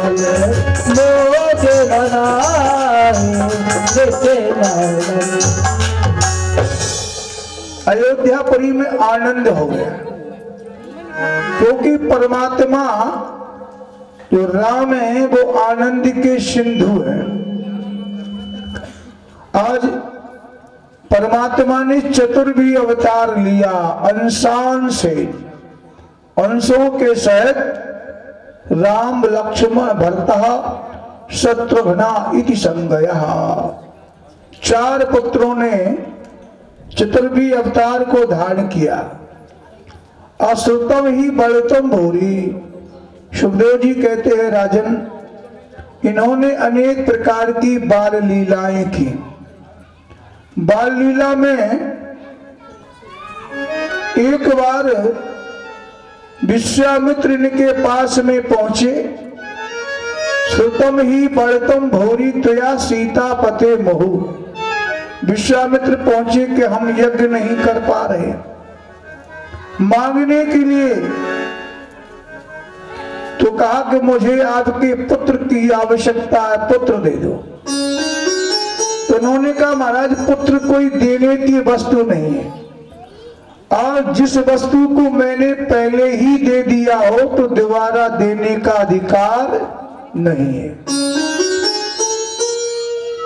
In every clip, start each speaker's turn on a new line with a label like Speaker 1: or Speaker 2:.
Speaker 1: मोजे बनाए नित्य नर।
Speaker 2: अयोध्यापुरी में आनंद हो गया, क्योंकि परमात्मा जो राम है वो आनंद के सिंधु है। आज परमात्मा ने चतुर्भी अवतार लिया, अंशान से अंशों के सहित राम लक्ष्मण भरता शत्रुघ्ना इति संज्ञा। 4 पुत्रों ने चतुर्भी अवतार को धारण किया। अश्रुतम ही बलतम भूरी। सुखदेव जी कहते हैं राजन, इन्होंने अनेक प्रकार की बाल लीलाएं की। बाल लीला में एक बार विश्वामित्र इनके पास में पहुंचे। श्रुतम ही बलतम भूरी त्वया सीता पते मोहु। विश्वामित्र पहुंचे कि हम यज्ञ नहीं कर पा रहे, मांगने के लिए। तो कहा कि मुझे आपके पुत्र की आवश्यकता है, पुत्र दे दो। तो उन्होंने कहा महाराज पुत्र कोई देने की वस्तु नहीं है, और जिस वस्तु को मैंने पहले ही दे दिया हो तो दोबारा देने का अधिकार नहीं है।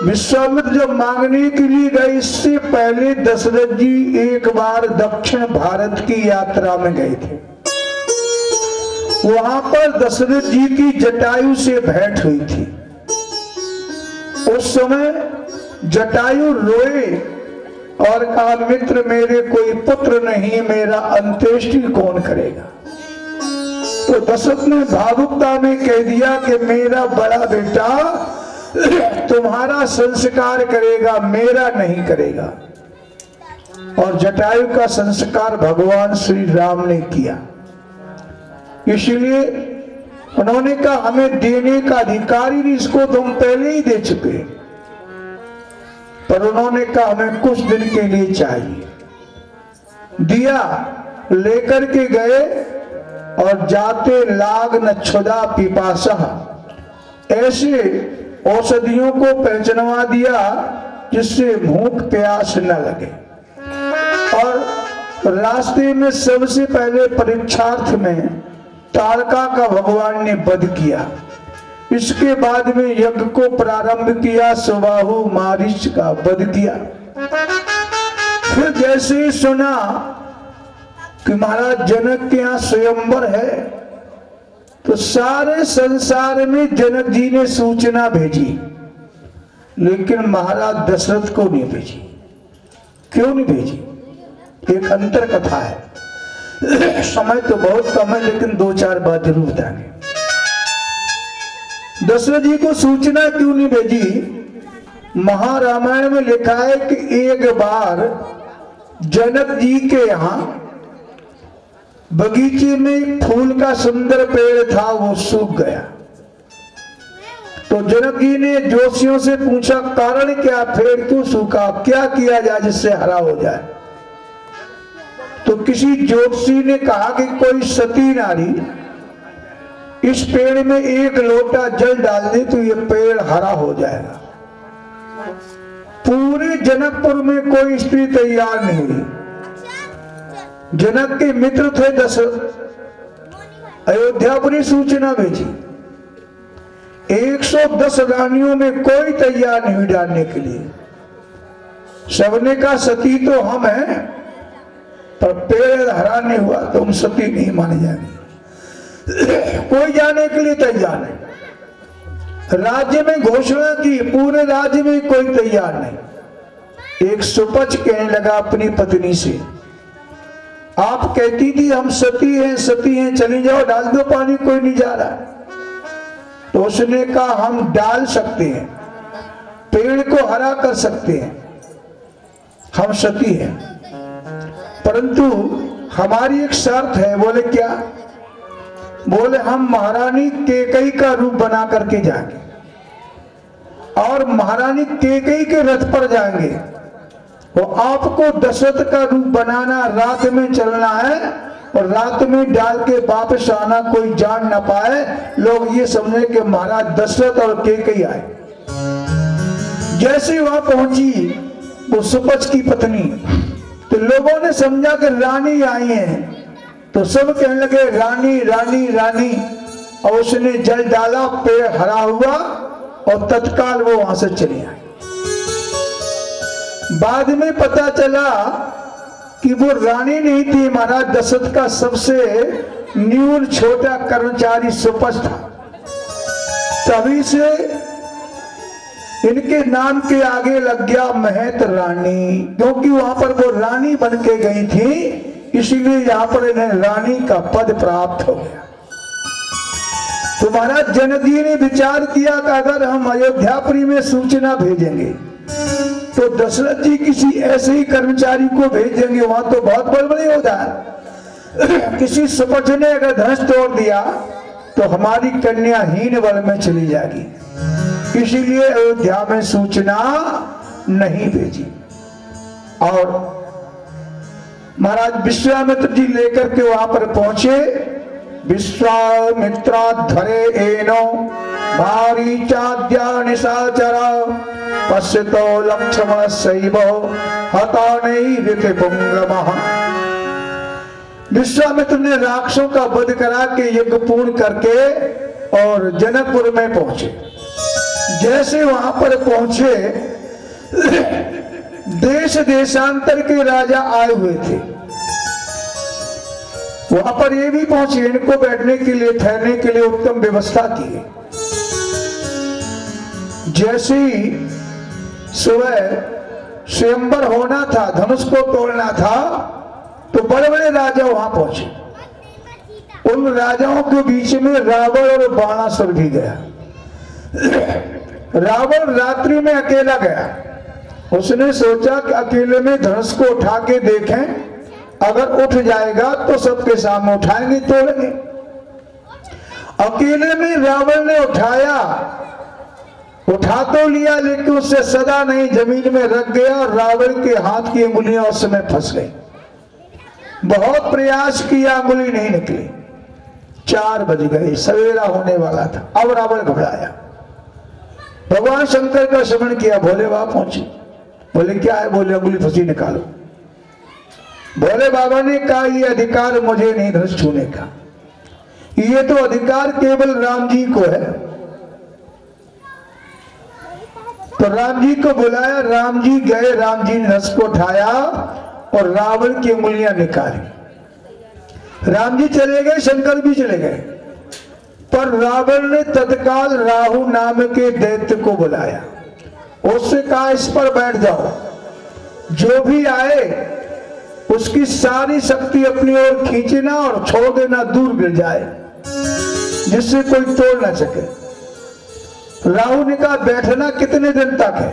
Speaker 2: विश्वामित्र जब मांगने के लिए गए, इससे पहले दशरथ जी एक बार दक्षिण भारत की यात्रा में गए थे। वहां पर दशरथ जी की जटायु से भेंट हुई थी। उस समय जटायु रोए और कहा मित्र मेरे कोई पुत्र नहीं, मेरा अंत्येष्टि कौन करेगा। तो दशरथ ने भावुकता में कह दिया कि मेरा बड़ा बेटा तुम्हारा संस्कार करेगा, मेरा नहीं करेगा। और जटायु का संस्कार भगवान श्री राम ने किया। इसलिए उन्होंने कहा हमें देने का अधिकार ही नहीं, इसको तुम पहले ही दे चुके। पर उन्होंने कहा हमें कुछ दिन के लिए चाहिए। दिया, लेकर के गए और जाते लाग न क्षुधा पिपासा, ऐसे औषधियों को पहचानवा दिया जिससे भूख प्यास न लगे। और रास्ते में सबसे पहले परीक्षार्थ में तारका का भगवान ने वध किया। इसके बाद में यज्ञ को प्रारंभ किया, सुबाहु मारीच का वध किया। फिर जैसे ही सुना कि महाराज जनक के यहाँ स्वयंवर है, तो सारे संसार में जनक जी ने सूचना भेजी, लेकिन महाराज दशरथ को नहीं भेजी। क्यों नहीं भेजी? एक अंतर कथा है। समय तो बहुत कम है, लेकिन 2-4 बात जरूर बताएंगे। दशरथ जी को सूचना क्यों नहीं भेजी? महारामायण में लिखा है कि एक बार जनक जी के यहाँ बगीचे में एक फूल का सुंदर पेड़ था, वो सूख गया। तो जनक जी ने जोशियों से पूछा कारण क्या, पेड़ क्यों सूखा, क्या किया जाए जिससे हरा हो जाए। तो किसी ज्योतिषी ने कहा कि कोई सती नारी इस पेड़ में 1 लोटा जल डाल दे तो ये पेड़ हरा हो जाएगा। पूरे जनकपुर में कोई स्त्री तैयार नहीं हुई। जनक के मित्र थे दशरथ, अयोध्यापुरी सूचना भेजी। 110 रानियों में कोई तैयार नहीं हुई डालने के लिए। सबने कहा सती तो हम हैं, पर पेड़ हरा नहीं हुआ तो हम सती नहीं माने जाएंगे। कोई जाने के लिए तैयार नहीं। राज्य में घोषणा की, पूरे राज्य में कोई तैयार नहीं। एक सुपच कहने लगा अपनी पत्नी से, आप कहती थी हम सती हैं, चली जाओ डाल दो पानी, कोई नहीं जा रहा। तो उसने कहा हम डाल सकते हैं, पेड़ को हरा कर सकते हैं, हम सती हैं, परंतु हमारी एक शर्त है। बोले क्या? बोले हम महारानी कैकेयी का रूप बना करके जाएंगे और महारानी कैकेयी के रथ पर जाएंगे। वो आपको दशरथ का रूप बनाना, रात में चलना है और रात में डाल के वापस आना कोई जान ना पाए, लोग ये समझे कि महाराज दशरथ और कैकेयी आए। जैसे वहां पहुंची वो सुपच की पत्नी, तो लोगों ने समझा कि रानी आई है, तो सब कहने लगे रानी रानी रानी, और उसने जल डाला, पेड़ हरा हुआ और तत्काल वो वहां से चली आई। बाद में पता चला कि वो रानी नहीं थी, महाराज दशरथ का सबसे न्यून छोटा कर्मचारी सुपच था। तभी से इनके नाम के आगे लग गया महत रानी, क्योंकि वहां पर वो रानी बन के गई थी, इसीलिए यहां पर इन्हें रानी का पद प्राप्त हो गया। तो महाराज जनक जी ने विचार किया कि अगर हम अयोध्यापुरी में सूचना भेजेंगे तो दशरथ जी किसी ऐसे ही कर्मचारी को भेज देंगे, वहां तो बहुत बड़बड़ी हो जाए। किसी सुपच ने अगर धनुष तोड़ दिया तो हमारी कन्या हीन वन में चली जाएगी, इसीलिए अयोध्या में सूचना नहीं भेजी। और महाराज विश्वामित्र जी लेकर के वहां पर पहुंचे। विश्वामित्राध्वरे एनो मारीचाद्या निशाचरा पश्यतो लक्ष्मणस्यैव हतानैरिति पुंगमः। विश्वामित्र ने राक्षसों का वध करा के यज्ञ पूर्ण करके और जनकपुर में पहुंचे। जैसे वहां पर पहुंचे, देश देशांतर के राजा आए हुए थे, वहां पर ये भी पहुंचे, इनको बैठने के लिए ठहरने के लिए उत्तम व्यवस्था की। जैसे ही सुबह स्वयंवर होना था, धनुष को तोड़ना था, तो बड़े बड़े राजा वहां पहुंचे। उन राजाओं के बीच में रावण और बाणासुर भी गया। रावण रात्रि में अकेला गया, उसने सोचा कि अकेले में धनुष को उठा के देखें, अगर उठ जाएगा तो सबके सामने उठाएंगे, तोड़ेंगे। अकेले में रावण ने उठाया, उठा तो लिया लेकिन उससे सदा नहीं, जमीन में रख गया और रावण के हाथ की अंगुलियां उस समय फंस गई। बहुत प्रयास किया, अंगुली नहीं निकली। 4 बज गए, सवेरा होने वाला था। अब रावण घबराया, भगवान शंकर का स्मरण किया। भोले बाबा पहुंचे, बोले क्या है? बोले अंगुली फंसी, निकालो। भोले बाबा ने कहा ये अधिकार मुझे नहीं धनुष छूने का, ये तो अधिकार केवल राम जी को है। तो राम जी को बुलाया, राम जी गए, राम जी ने धनुष को उठाया और रावण की उंगलियां निकाली। राम जी चले गए, शंकर भी चले गए, पर रावण ने तत्काल राहु नाम के दैत्य को बुलाया। उससे कहा इस पर बैठ जाओ, जो भी आए उसकी सारी शक्ति अपनी ओर खींचना और छोड़ देना, दूर गिर जाए, जिससे कोई तोड़ ना सके। राहु ने कहा बैठना कितने दिन तक है?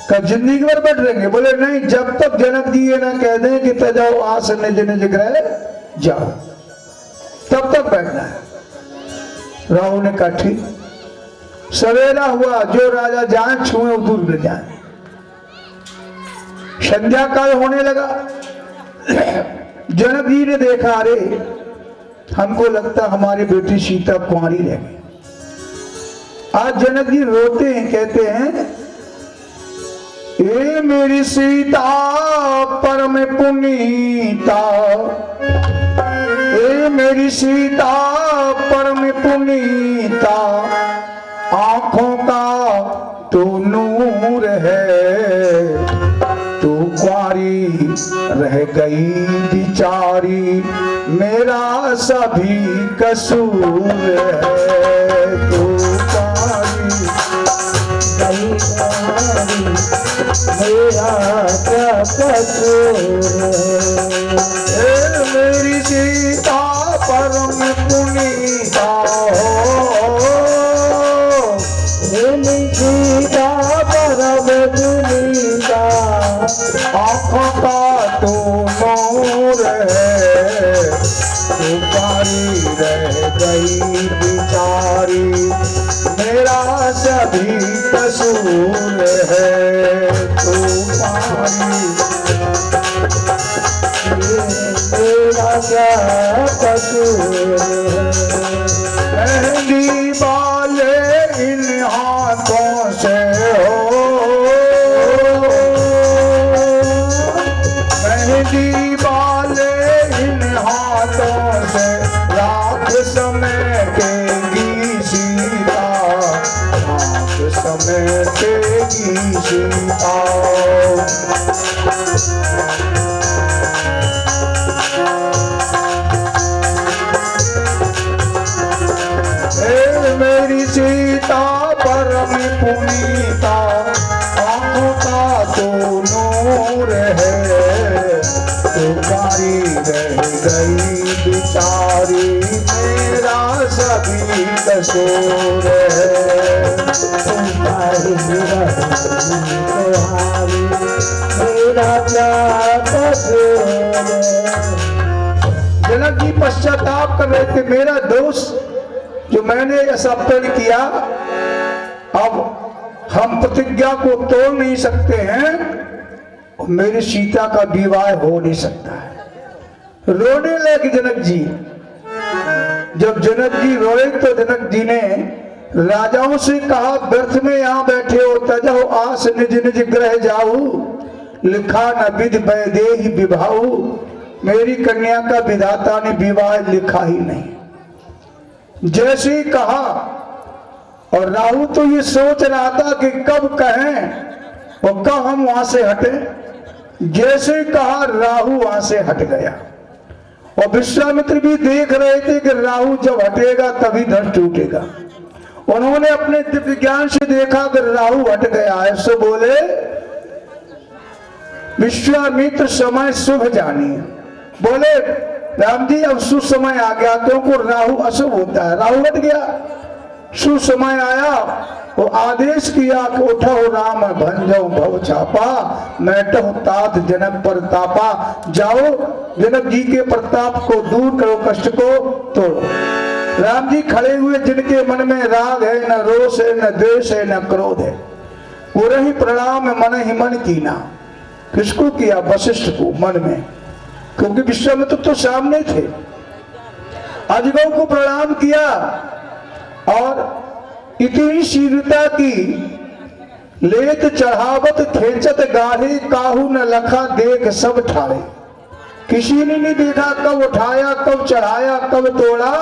Speaker 2: कहा जिंदगी भर बैठ रहेंगे। बोले नहीं, जब तक जनक जी ये ना कह दें कि तजाओ आसन निज निज गृह जाओ, तब तक बैठना है। राहु ने कहा ठीक। सवेरा हुआ, जो राजा जाए छुए दूर गिर जाए। संध्या काल होने लगा। जनक जी ने देखा, अरे हमको लगता हमारी बेटी सीता कुंवारी रह गई। आज जनक जी रोते हैं, कहते हैं ए मेरी सीता परम पुनीता, ए मेरी सीता परम पुनीता, आंखों का तो नूर है, तू कुंवारी रह गई बिचारी, मेरा सभी कसूर है। तू कुंवारी गई कुंवारी, मेरा क्या कसूर है। मेरी सीता परम पुनीता हो, मेरी सीता परम पुनीता, आँखों का तो नूर है, कुंवारी रह गई बिचारी, मेरा सभी कसूर है। कुंवारी मेरा
Speaker 1: कसूर
Speaker 2: मेहंदी वाले इन हाथों से हो, मेहंदी वाले इन हाथों से रात समेटेगी सीता, रात समेटेगी सीता। मेरी सीता परम पुनीता, आँखों का तो नूर है, तुम्हारी रह गई बिचारी, मेरा सभी कसूर है।
Speaker 1: तुम्हारी रह गई तुम्हारी, मेरा क्या कसूर है।
Speaker 2: जनक जी पश्चाताप कर रहे थे, मेरा दोष जो मैंने ऐसा प्रण किया, अब हम प्रतिज्ञा को तोड़ नहीं सकते हैं, मेरी सीता का विवाह हो नहीं सकता है। रोने लगे जनक जी। जब जनक जी रोए तो जनक जी ने राजाओं से कहा, व्यर्थ में यहाँ बैठे हो, तजहु आस निज निज ग्रह जाऊ, लिखा न विधि वैदेही विभाऊ। मेरी कन्या का विधाता ने विवाह लिखा ही नहीं। जैसे ही कहा, और राहु तो ये सोच रहा था कि कब कहें और कब हम वहां से हटे। जैसे ही कहा, राहु वहां से हट गया। और विश्वामित्र भी देख रहे थे कि राहु जब हटेगा तभी धन टूटेगा। उन्होंने अपने दिव्य ज्ञान से देखा कि राहु हट गया है, सो बोले, विश्वामित्र समय शुभ जानिए। बोले, राम जी अब सुसमय आ गया, क्योंकि राहु अशुभ होता है। राहु हट गया, सुसमय आया, वो आदेश किया कि उठो राम भंजो भव चापा, मैटो तात जनक प्रतापा। जाओ जनक जी के प्रताप को दूर करो, कष्ट को तोड़ो। राम जी खड़े हुए, जिनके मन में राग है, न रोष है, न द्वेष है, न क्रोध है, वो रही प्रणाम मन ही मन कीना। किसको किया? वशिष्ठ को मन में, क्योंकि विश्वामित्र तो सामने थे। अजगौ को प्रणाम किया और इतनी शीघ्रता की, लेत चढ़ावत खेचत गाढ़े, काहू न लखा देख सब ठाड़े। किसी ने नहीं देखा कब उठाया, कब चढ़ाया, कब तोड़ा।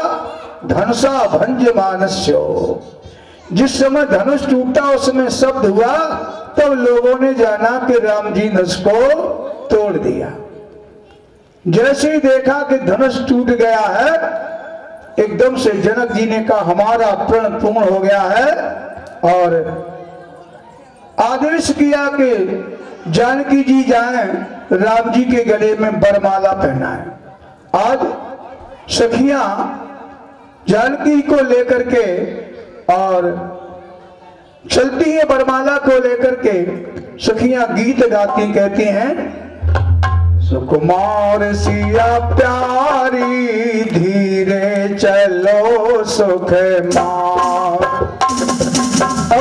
Speaker 2: धनुषा भंज मानस्यो, जिस समय धनुष टूटा उस समय शब्द हुआ, तब लोगों ने जाना कि राम जी धनुष को तोड़ दिया। जैसे ही देखा कि धनुष टूट गया है, एकदम से जनक जी ने कहा, हमारा प्रण पूर्ण हो गया है, और आदेश किया कि जानकी जी जाएं, राम जी के गले में वरमाला पहनाएं। आज सखियां जानकी को लेकर के और चलती है, वरमाला को लेकर के सखियां गीत गाती, कहती हैं, सुकुमार सिया प्यारी, धीरे चलो सुख मार,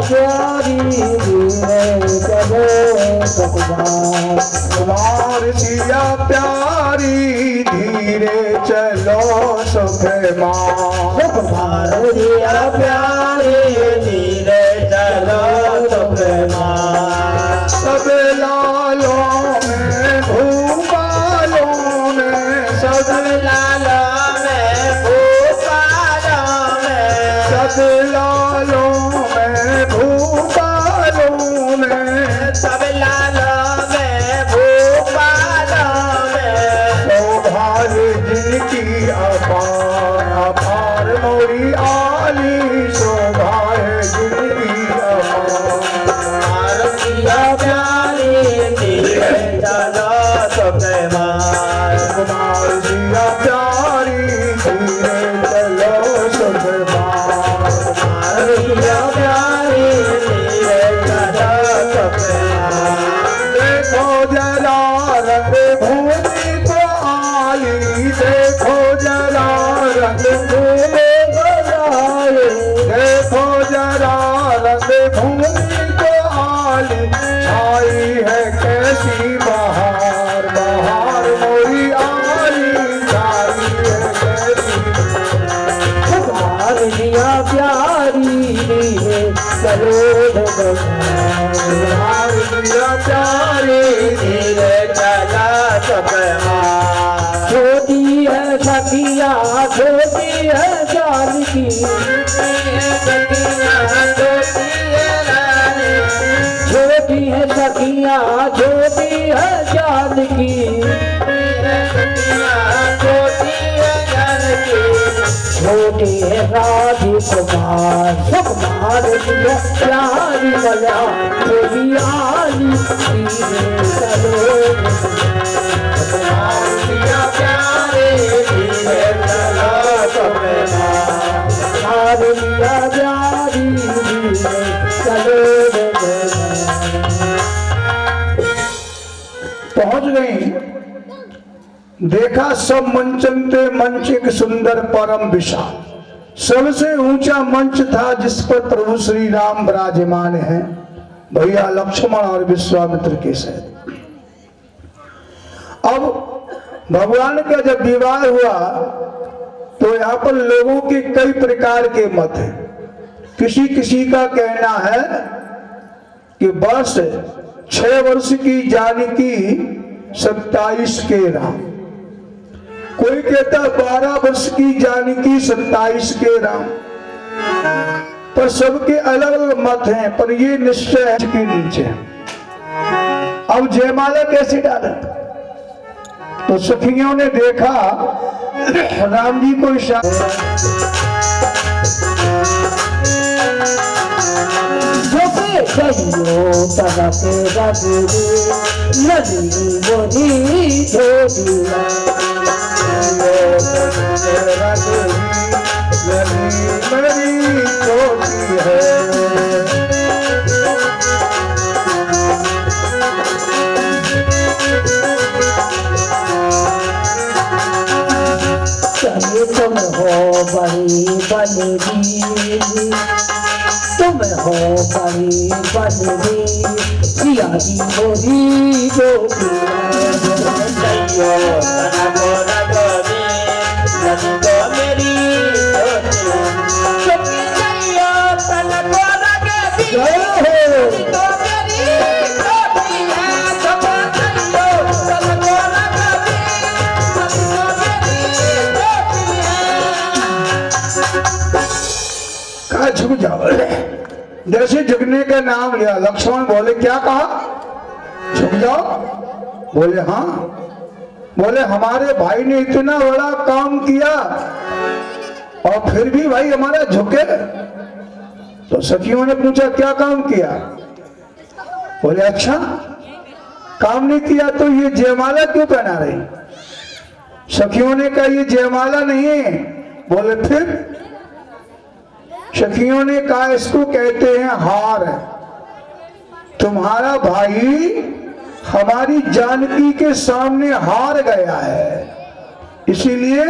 Speaker 1: प्यारी धीरे चलो सुख मार।
Speaker 2: कुमार सिया प्यारी, धीरे चलो सुख मार,
Speaker 1: सुख मार सिया प्यारी, धीरे चलो सुख मार।
Speaker 2: सब लालों में भूपालों में, सब
Speaker 1: लालों में भूपालों में,
Speaker 2: सब लालों में भूपालों में,
Speaker 1: सब लालों में भूपालों में।
Speaker 2: सौभाग्य जिनकी अपार अपार मोरी आली, सौभाग्य जिनकी अपार।
Speaker 1: सिया प्यारी, धीरे चलो सुख मार।
Speaker 2: कुमार सिया प्यारी, धीरे चलो सुख मार,
Speaker 1: सिया प्यारी, धीरे चलो सुख मार।
Speaker 2: देखो जरा रंग भूमि को आली, देखो जरा रंग भूमि को आली,
Speaker 1: प्यारी रे सरोज
Speaker 2: हार दिया प्यारे धीरे चला
Speaker 1: छोटी है सखिया छोटी है जानकी छोटी है सखिया छोटी है जानकी छोटी है राजकुमार सुकुमार प्यारी मजा छोटी आली सरोज
Speaker 2: प्यारे धीरे चला पहुंच गई। देखा सब मंचनते मंच एक सुंदर परम विशाल, सबसे ऊंचा मंच था जिस पर प्रभु श्री राम विराजमान हैं, भैया लक्ष्मण और विश्वामित्र के साथ। अब भगवान का जब विवाह हुआ तो यहाँ पर लोगों के कई प्रकार के मत हैं। किसी किसी का कहना है कि बस 6 वर्ष की जानकी 27 के राम, कोई कहता 12 वर्ष की जानकी 27 के राम, पर सबके अलग अलग मत हैं। पर ये निश्चय है के नीचे। अब जयमाला कैसे डाला? तो सखियों ने देखा राम जी को
Speaker 1: तुम हो बड़ी बलवीर, तुम हो बड़ी बलवीर, सिया जी मोरी
Speaker 2: झुक जाओ। जैसे झुकने का नाम लिया, लक्ष्मण बोले क्या कहा? झुक जाओ। बोले हाँ। बोले हमारे भाई ने इतना बड़ा काम किया और फिर भी भाई हमारा झुके? तो सखियों ने पूछा क्या काम किया? बोले अच्छा काम नहीं किया तो ये जयमाला क्यों पहना रही? सखियों ने कहा ये जयमाला नहीं है। बोले फिर? सखियों ने कहा इसको कहते हैं हार। तुम्हारा भाई हमारी जानकी के सामने हार गया है, इसीलिए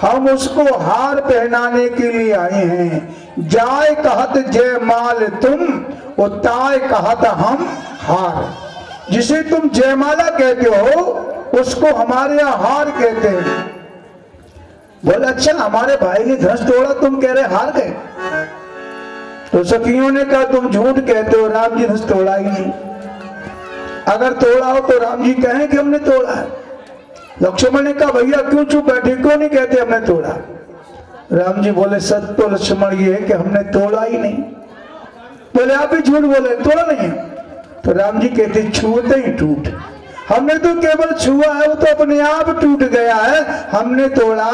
Speaker 2: हम उसको हार पहनाने के लिए आए हैं। जाय कहत जयमाल तुम, उताय कहत हम हार। जिसे तुम जयमाला कहते हो उसको हमारे यहाँ हार कहते हैं। बोले अच्छा हमारे भाई ने धनुष तोड़ा, तुम कह रहे हार गए? तो सखियों ने कहा तुम झूठ कहते हो, राम जी धनुष तोड़ा ही नहीं। अगर तोड़ा हो तो राम जी कहें कि हमने तोड़ा है। लक्ष्मण ने कहा भैया क्यों चुप बैठे, क्यों नहीं कहते हमने तोड़ा? राम जी बोले सत्य तो लक्ष्मण ये है कि हमने तोड़ा ही नहीं। बोले आप ही झूठ बोले, तोड़ा नहीं है। तो राम जी कहते छूते ही टूट, हमने तो केवल छुआ है, वो तो अपने आप टूट गया है, हमने तोड़ा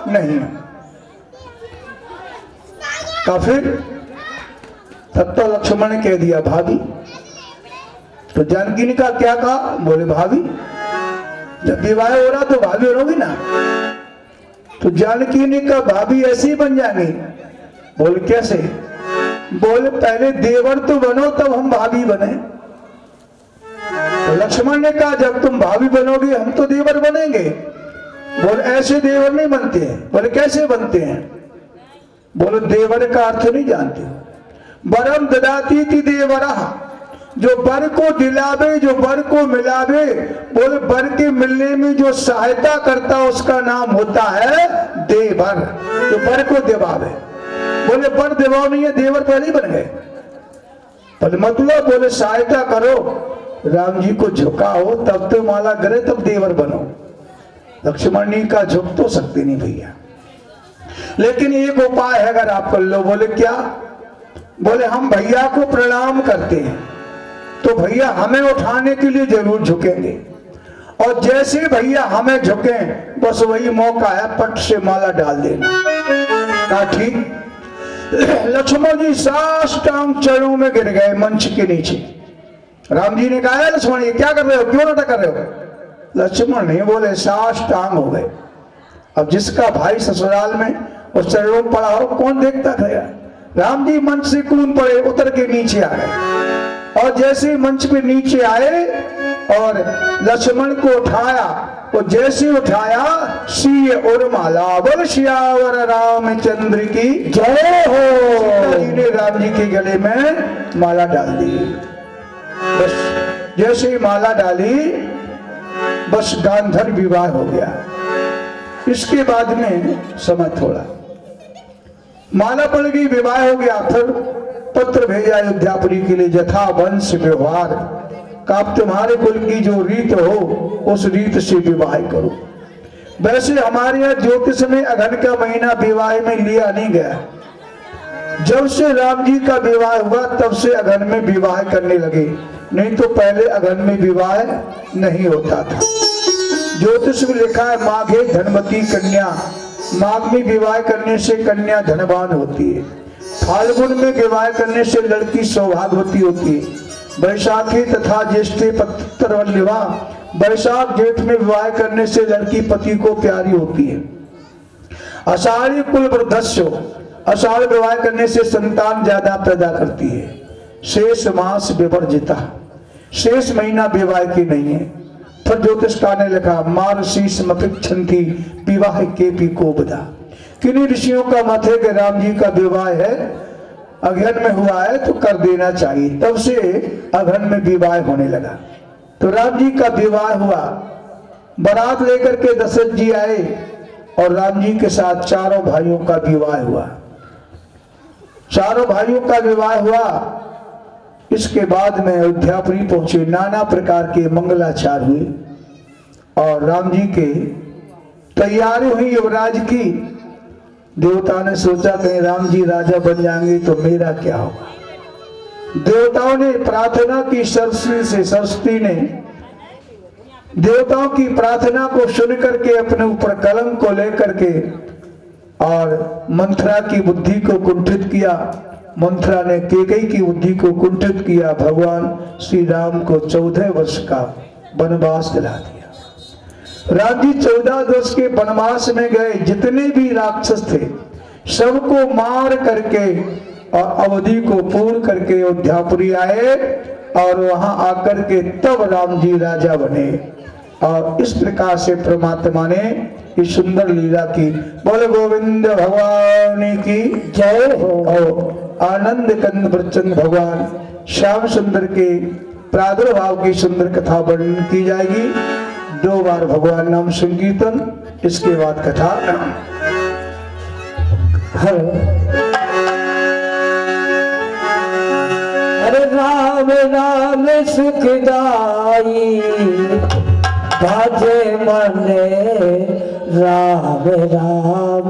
Speaker 2: नहीं। तो फिर तब तो लक्ष्मण ने कह दिया भाभी। तो जानकी ने कहा क्या कहा? बोले भाभी। जब विवाह हो रहा तो भाभी रहोगी ना। तो जानकी ने कहा भाभी ऐसे ही बन जाएंगे। बोले कैसे? बोले पहले देवर तो बनो तब हम भाभी बने। तो लक्ष्मण ने कहा जब तुम भाभी बनोगे हम तो देवर बनेंगे। बोले ऐसे देवर नहीं बनते हैं। बोले कैसे बनते हैं? बोले देवर का अर्थ नहीं जानते। वरम ददाती थी देवरा, जो वर को दिलावे, जो वर को मिलावे। बोले वर के मिलने में जो सहायता करता उसका नाम होता है देवर, जो वर को दिवावे। बोले पर देवाओं नहीं है, देवर पहले ही बन गए। पर मतलब बोले सहायता करो, राम जी को झुकाओ, तब तो माला गिरे तब देवर बनो। लक्ष्मण जी का झुक तो सकते नहीं भैया, लेकिन एक उपाय है अगर आप कर लो। बोले क्या? बोले हम भैया को प्रणाम करते हैं तो भैया हमें उठाने के लिए जरूर झुकेंगे, और जैसे भैया हमें झुके बस वही मौका है, पट से माला डाल देना। कहा ठीक। लक्ष्मण जी साष्टांग चरणों में गिर गए मंच के नीचे। राम जी ने कहा लक्ष्मण ये क्या कर रहे हो, क्यों नाटक कर रहे हो? लक्ष्मण नहीं बोले, साष्टांग हो गए। अब जिसका भाई ससुराल में उस चरणों में पड़ा हो कौन देखता था? राम जी मंच से कूद पड़े, उतर के नीचे आ गए, और जैसे मंच पे नीचे आए और लक्ष्मण को उठाया, और जैसे उठाया सिय और माला। बोल सियावर रामचंद्र की जय हो। सीता जी ने राम जी के गले में माला डाल दी। बस जैसे ही माला डाली बस गांधर विवाह हो गया। इसके बाद में समय थोड़ा, माला पड़ गई, विवाह हो गया। फिर पत्र भेजा अयोध्यापुरी के लिए, यथा वंश व्यवहार का तुम्हारे कुल की जो रीत हो उस रीत से विवाह करो। वैसे हमारे यहाँ ज्योतिष में अघन का महीना विवाह में लिया नहीं गया। जब से राम जी का विवाह हुआ तब से अघन में विवाह करने लगे, नहीं तो पहले अघन में विवाह नहीं होता था। ज्योतिष में लिखा है माघे धनवती कन्या, माघ में विवाह करने से कन्या धनवान होती है, फाल्गुन में विवाह करने से लड़की सौभाग्यवती होती है, वैशाखी तथा ज्येष्ठे पत्रवल्लिवा, वैशाख जेठ में विवाह करने से लड़की पति को प्यारी होती है, आषाढ़ी कुल वृद्धस्यो, आषाढ़ विवाह करने से संतान ज्यादा पैदा करती है, शेष मास विवर्जिता, शेष महीना विवाह की नहीं है। फिर ज्योतिषकार ने लिखा मार्शीष मपिक्षंती विवाह के पी को बदा। किन्हीं ऋषियों का मत है कि राम जी का विवाह है अघन में हुआ है तो कर देना चाहिए, तब से अघन में विवाह होने लगा। तो राम जी का विवाह हुआ, बारात लेकर के दशरथ जी आए और राम जी के साथ चारों भाइयों का विवाह हुआ। चारों भाइयों का विवाह हुआ। इसके बाद में अयोध्यापुरी पहुंचे, नाना प्रकार के मंगलाचार हुए और राम जी के तैयारी हुई युवराज की। देवता ने सोचा कहीं राम जी राजा बन जाएंगे तो मेरा क्या होगा। देवताओं ने प्रार्थना की, सरस्वती ने देवताओं की प्रार्थना को सुन करके अपने ऊपर कलंक को लेकर के और मंथरा की बुद्धि को कुंठित किया। मंथरा ने कैकेयी की बुद्धि को कुंठित किया। भगवान श्री राम को 14 वर्ष का वनवास दिला दिया। राम जी 14 वर्ष के वनवास में गए, जितने भी राक्षस थे सबको मार करके और अवधि को पूर्ण करके अयोध्यापुरी आए और वहां आकर के तब राम जी राजा बने। और इस प्रकार से परमात्मा ने इस सुंदर लीला की। बोले गोविंद भगवान की जय हो। और आनंद कंद वृचंद भगवान श्याम सुंदर के प्रादुर्भाव की सुंदर कथा वर्णन की जाएगी। 2 बार भगवान नाम संकीर्तन, इसके बाद कथा।
Speaker 1: हरे राम राम सुखदाई बाजे मने राम राम।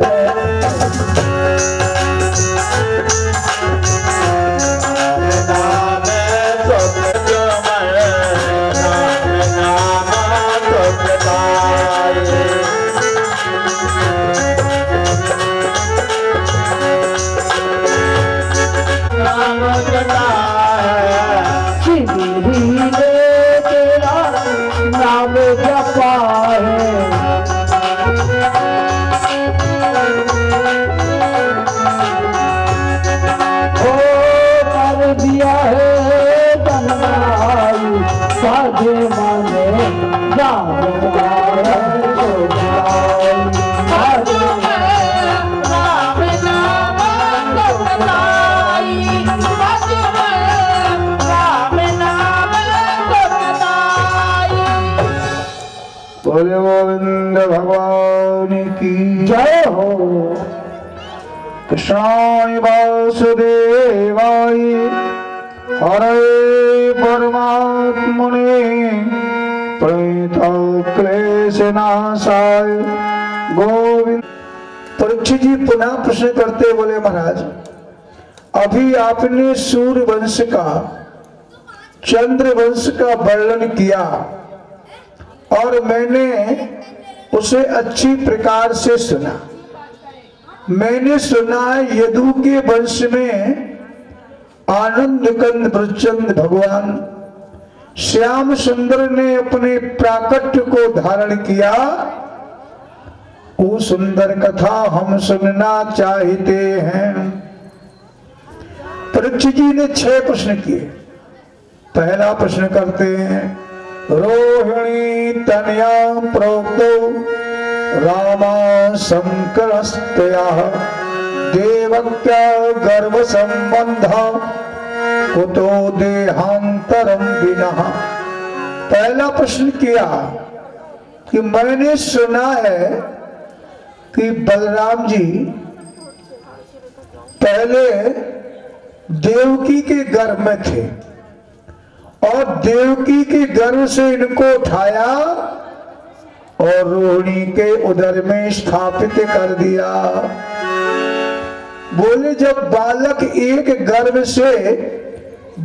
Speaker 2: बोले गोविंद भगवान की
Speaker 1: जय हो।
Speaker 2: कृष्णाय वासुदेवाय हरे परमात्मने प्रणतक्लेशनाशाय गोविंद। परीक्षित जी पुनः प्रश्न करते बोले महाराज, अभी आपने सूर्य वंश का, चंद्र वंश का वर्णन किया और मैंने उसे अच्छी प्रकार से सुना। मैंने सुना है यदु के वंश में आनंद कंद ब्रजचंद भगवान श्याम सुंदर ने अपने प्राकट्य को धारण किया। वो सुंदर कथा हम सुनना चाहते हैं। परीक्षित जी ने 6 प्रश्न किए। पहला प्रश्न करते हैं, रोहिणी तनया प्रोक्तो रामा शंकरस्तया देवक्या गर्भ संबंध कुतो देहांतरम विना। पहला प्रश्न किया कि मैंने सुना है कि बलराम जी पहले देवकी के गर्भ में थे और देवकी के गर्भ से इनको उठाया और रोहिणी के उदर में स्थापित कर दिया। बोले जब बालक एक गर्भ से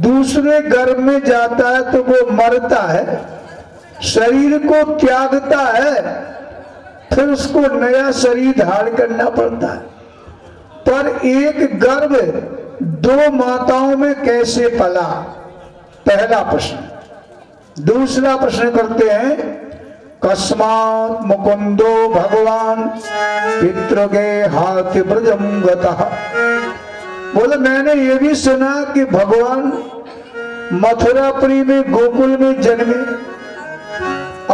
Speaker 2: दूसरे गर्भ में जाता है तो वो मरता है, शरीर को त्यागता है, फिर उसको नया शरीर धारण करना पड़ता है। पर एक गर्भ 2 माताओं में कैसे पला? पहला प्रश्न। दूसरा प्रश्न करते हैं, कस्मात् मुकुंदो भगवान पितृगे हाथ ब्रजम गतः। बोले मैंने ये भी सुना कि भगवान मथुरापुरी में गोकुल में जन्मे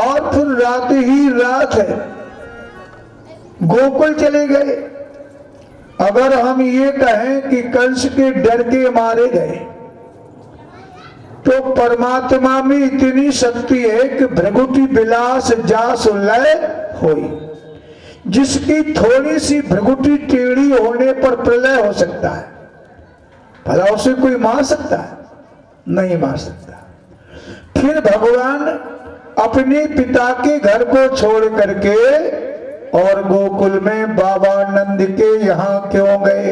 Speaker 2: और फिर रात ही रात है गोकुल चले गए। अगर हम ये कहें कि कंस के डर के मारे गए तो परमात्मा में इतनी शक्ति है कि भृगुटी विलास जास लय होई। जिसकी थोड़ी सी भृगुटी टेढ़ी होने पर प्रलय हो सकता है, भला उसे कोई मार सकता है? नहीं मार सकता। फिर भगवान अपने पिता के घर को छोड़ करके और गोकुल में बाबा नंद के यहां क्यों गए?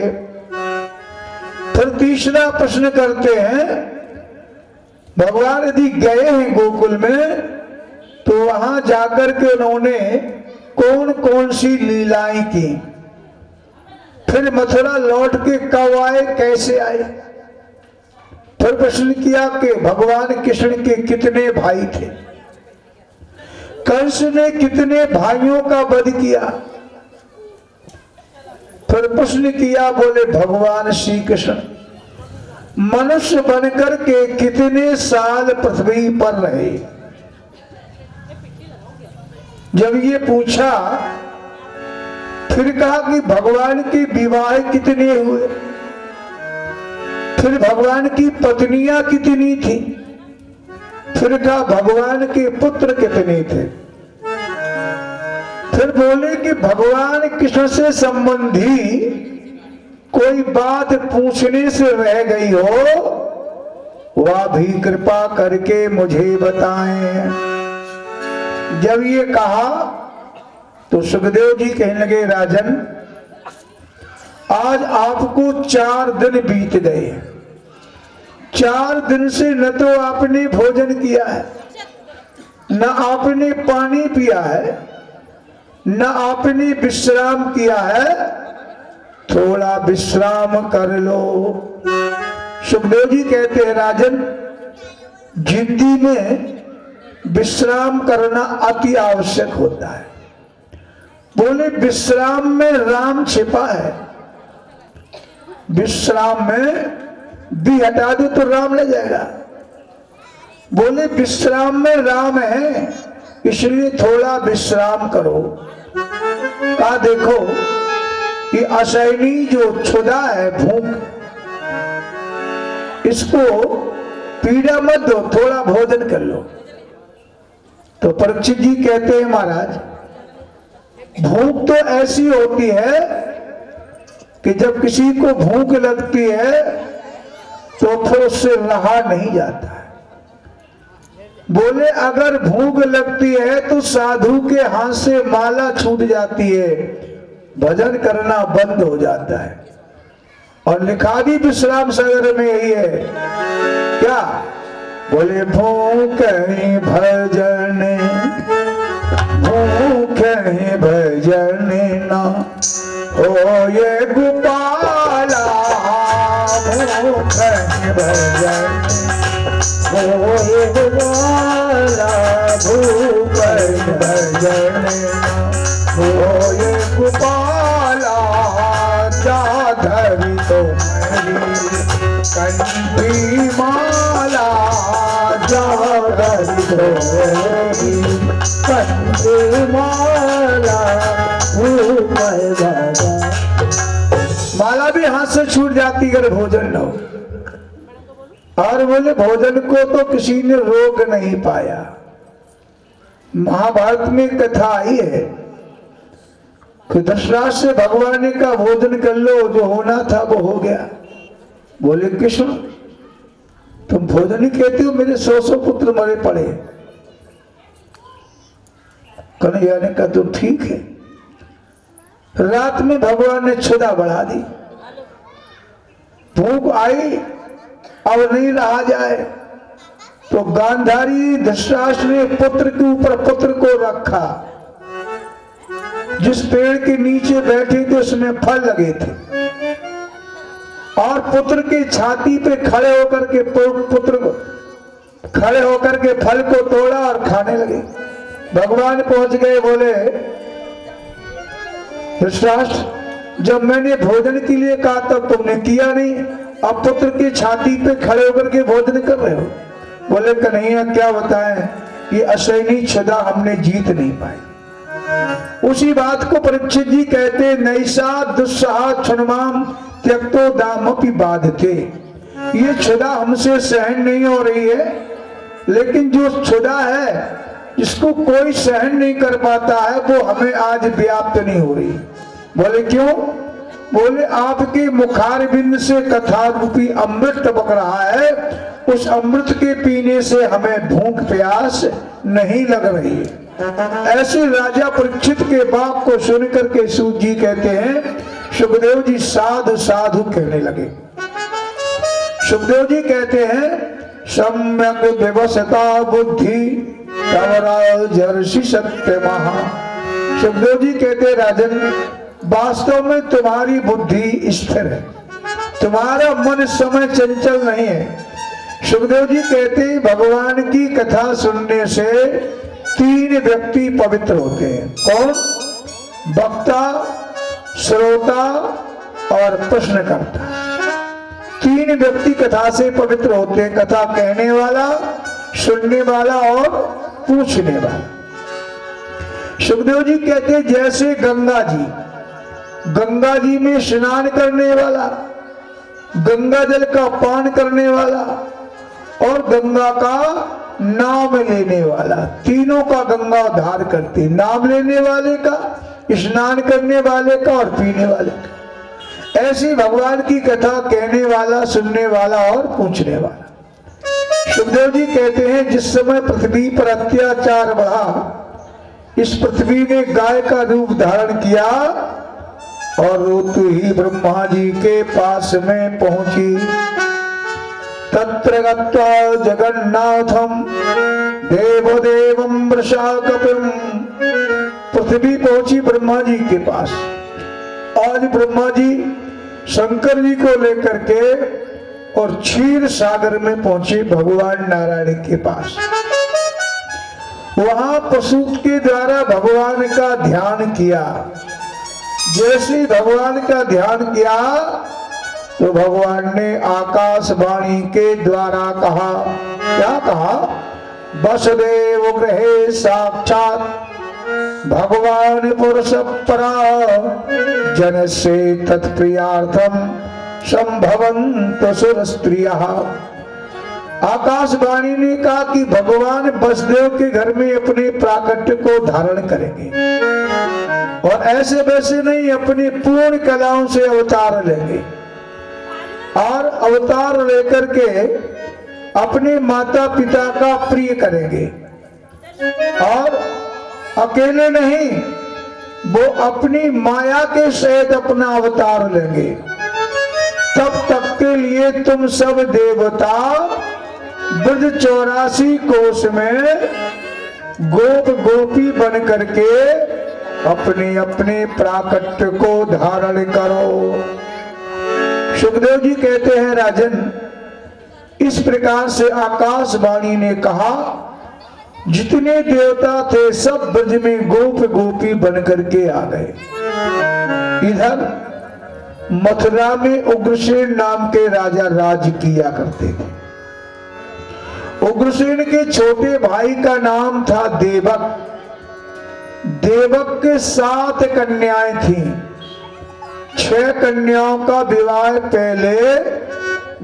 Speaker 2: फिर तीसरा प्रश्न करते हैं, भगवान यदि गए हैं गोकुल में तो वहां जाकर के उन्होंने कौन कौन सी लीलाएं की? फिर मथुरा लौट के कब आए, कैसे आए? फिर प्रश्न किया कि भगवान कृष्ण के कितने भाई थे, कंस ने कितने भाइयों का वध किया? फिर प्रश्न किया, बोले भगवान श्री कृष्ण मनुष्य बनकर के कितने साल पृथ्वी पर रहे? जब ये पूछा फिर कहा कि भगवान के विवाह कितने हुए, फिर भगवान की पत्नियां कितनी थी, फिर कहा भगवान के पुत्र कितने थे। फिर बोले कि भगवान कृष्ण से संबंधी कोई बात पूछने से रह गई हो वह भी कृपा करके मुझे बताएं। जब ये कहा तो सुखदेव जी कहने लगे, राजन आज आपको 4 दिन बीत गए। 4 दिन से न तो आपने भोजन किया है, न आपने पानी पिया है, न आपने विश्राम किया है। थोड़ा विश्राम कर लो। सुखदेव जी कहते हैं, राजन जिंदगी में विश्राम करना अति आवश्यक होता है। बोले विश्राम में राम छिपा है, विश्राम में भी हटा दो तो राम ले जाएगा। बोले विश्राम में राम है, इसलिए थोड़ा विश्राम करो। कहा देखो कि असहनीय जो क्षुधा है, भूख, इसको पीड़ा मत दो, थोड़ा भोजन कर लो। तो परीक्षित जी कहते हैं, महाराज भूख तो ऐसी होती है कि जब किसी को भूख लगती है तो फिर उससे रहा नहीं जाता है। बोले अगर भूख लगती है तो साधु के हाथ से माला छूट जाती है, भजन करना बंद हो जाता है। और लिखा भी विश्राम सागर में यही है, क्या बोले भूख भजन भूख भजन ना ओ ये गोपाला, भूख भजन
Speaker 1: ओ ये गोपाला, भूख भजन
Speaker 2: ओ ये गोपाला, जाधरी तो मेरी कंठी माला,
Speaker 1: जाधरी तो मेरी कंठी माला, भूख भजन।
Speaker 2: माला भी हाथ से छूट जाती अगर भोजन न हो। और बोले भोजन को तो किसी ने रोक नहीं पाया। महाभारत में कथा आई है कि दशरथ से भगवान ने कहा भोजन कर लो, जो होना था वो हो गया। बोले कृष्ण तुम भोजन ही कहते हो, मेरे 100 पुत्र मरे पड़े। कन्हैया ने कहा तुम ठीक है। रात में भगवान ने क्षुधा बढ़ा दी, भूख आई, अब नहीं रहा जाए तो गांधारी धृतराष्ट्र ने पुत्र के ऊपर पुत्र को रखा। जिस पेड़ के नीचे बैठे थे उसमें फल लगे थे, और पुत्र के छाती पे खड़े होकर के पुत्र को खड़े होकर के फल को तोड़ा और खाने लगे। भगवान पहुंच गए, बोले धृतराष्ट्र जब मैंने भोजन के लिए कहा तब तुमने किया नहीं, अब पुत्र की छाती पे खड़े होकर के भोजन कर रहे हो। बोले कन्हैया क्या बताएं, ये असहनीय क्षुधा हमने जीत नहीं पाई। उसी बात को परीक्षित जी कहते नैसा दुस्सहा क्षुण्माम त्यक्तो दामपि बाधते। ये क्षुधा हमसे सहन नहीं हो रही है, लेकिन जो क्षुधा है जिसको कोई सहन नहीं कर पाता है वो हमें आज व्याप्त नहीं हो रही। बोले क्यों? बोले आपके मुखारबिंद से कथा रूपी अमृत टपक रहा है, उस अमृत के पीने से हमें भूख प्यास नहीं लग रही है। ऐसे राजा परीक्षित के बाप को सुन करके सूत जी कहते हैं, सुखदेव जी साधु साधु कहने लगे। सुखदेव जी कहते हैं सम्यक व्यवस्था बुद्धि जर्षि सत्य महा। सुखदेव जी कहते राजन वास्तव में तुम्हारी बुद्धि स्थिर है, तुम्हारा मन समय चंचल नहीं है। सुखदेव जी कहते भगवान की कथा सुनने से 3 व्यक्ति पवित्र होते हैं। कौन? वक्ता, श्रोता और प्रश्नकर्ता। 3 व्यक्ति कथा से पवित्र होते हैं, कथा कहने वाला, सुनने वाला और पूछने वाला। सुखदेव जी कहते हैं जैसे गंगा जी में स्नान करने वाला, गंगा जल का पान करने वाला और गंगा का नाम लेने वाला, तीनों का गंगा उद्धार करती। नाम लेने वाले का, स्नान करने वाले का और पीने वाले का। ऐसी भगवान की कथा कहने वाला, सुनने वाला और पूछने वाला। सुखदेव जी कहते हैं जिस समय पृथ्वी पर अत्याचार बढ़ा, इस पृथ्वी ने गाय का रूप धारण किया और रोती ही ब्रह्मा जी के पास में पहुंची। तत्र गत्वा जगन्नाथम देवदेवम वृषाकपिम। पृथ्वी पहुंची ब्रह्मा जी के पास। आज ब्रह्मा जी शंकर जी को लेकर के और क्षीर सागर में पहुंचे भगवान नारायण के पास। वहां पशु के द्वारा भगवान का ध्यान किया। जैसे भगवान का ध्यान किया तो भगवान ने आकाशवाणी के द्वारा कहा, क्या कहा? वसुदेव गृहे साक्षात भगवान पुरुष परा जन से तत्प्रियार्थम संभवंत सुर स्त्रियः। आकाशवाणी ने कहा कि भगवान वसुदेव के घर में अपने प्राकट्य को धारण करेंगे और ऐसे वैसे नहीं, अपनी पूर्ण कलाओं से अवतार लेंगे और अवतार लेकर के अपने माता पिता का प्रिय करेंगे। और अकेले नहीं, वो अपनी माया के सहित अपना अवतार लेंगे। तब तक के लिए तुम सब देवता ब्रज 84 कोष में गोप गोपी बन करके अपने अपने प्राकट्य को धारण करो। सुखदेव जी कहते हैं, राजन, इस प्रकार से आकाशवाणी ने कहा, जितने देवता थे सब ब्रज में गोप गोपी बन करके आ गए। इधर मथुरा में उग्रसेन नाम के राजा राज किया करते थे। उग्रसेन के छोटे भाई का नाम था देवक। देवक के 7 कन्याएं थीं। 6 कन्याओं का विवाह पहले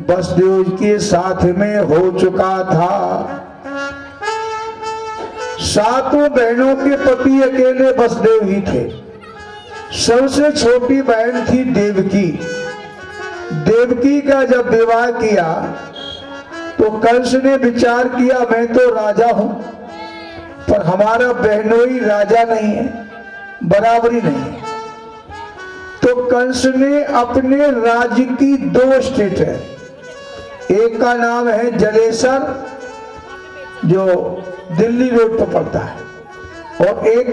Speaker 2: वसुदेव के साथ में हो चुका था। 7 बहनों के पति अकेले वसुदेव ही थे। सबसे छोटी बहन थी देवकी। देवकी का जब विवाह किया तो कंस ने विचार किया, मैं तो राजा हूं पर हमारा बहनोई राजा नहीं है, बराबरी नहीं है। तो कंस ने अपने राज्य की 2 स्टेट है, एक का नाम है जलेसर जो दिल्ली रोड पर पड़ता है और एक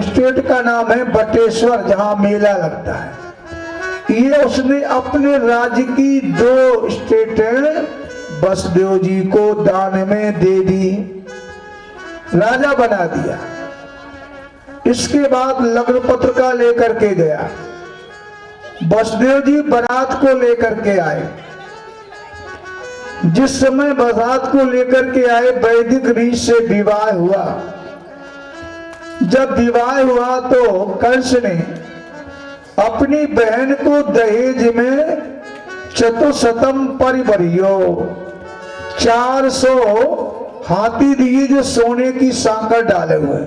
Speaker 2: स्टेट का नाम है बटेश्वर जहां मेला लगता है। ये उसने अपने राज्य की 2 स्टेटें वसुदेव जी को दान में दे दी, राजा बना दिया। इसके बाद लग्न पत्रिका लेकर के गया। वसुदेव जी बारात को लेकर के आए। जिस समय बारात को लेकर के आए, वैदिक रीत से विवाह हुआ। जब विवाह हुआ तो कंस ने अपनी बहन को दहेज में चतुशतम परिवरियो 400 हाथी दिए जो सोने की सांकड़ डाले हुए,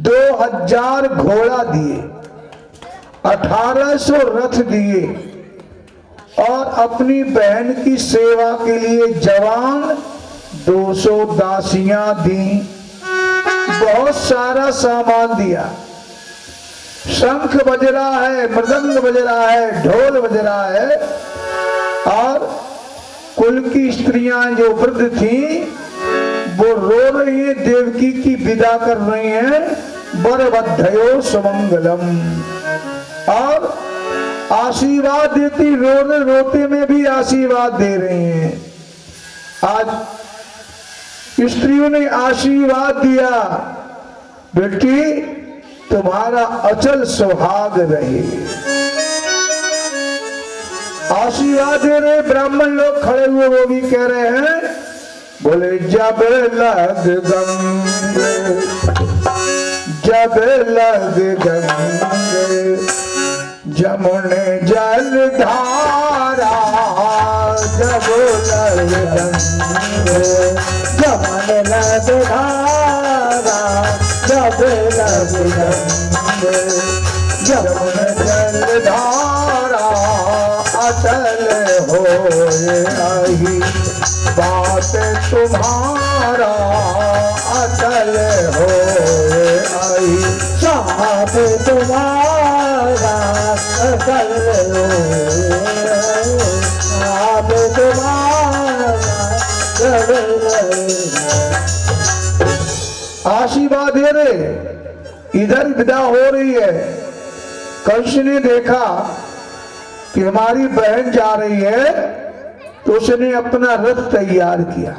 Speaker 2: 2000 घोड़ा दिए, 1800 रथ दिए और अपनी बहन की सेवा के लिए जवान 200 दासियां दी। बहुत सारा सामान दिया। शंख बज रहा है, मृदंग बज रहा है, ढोल बज रहा है और कुल की स्त्रियां जो वृद्ध थी वो रो रही है, देवकी की विदा कर रही हैं, बरबद्धयो सुमंगलम, और आशीर्वाद देती, रोते रोते में भी आशीर्वाद दे रही हैं। आज स्त्रियों ने आशीर्वाद दिया, बेटी तुम्हारा अचल सुहाग रहे। आशीर्वाद दे रहे ब्राह्मण लोग खड़े हुए, वो भी कह रहे हैं, बोले जब लग गंगे, जब लग गंगे जमुने जल धारा, जब लग गंगे जमुने लग धारा, जब लग गंगे जमुने जल धारा, अचल होए आई बात तुम्हारा, अचल होए आई साथ तुम्हारा, अचल होए साथ तुम्हारा। आशीर्वाद दे रहे, इधर विदा हो रही है। कंस ने देखा कि हमारी बहन जा रही है तो उसने अपना रथ तैयार किया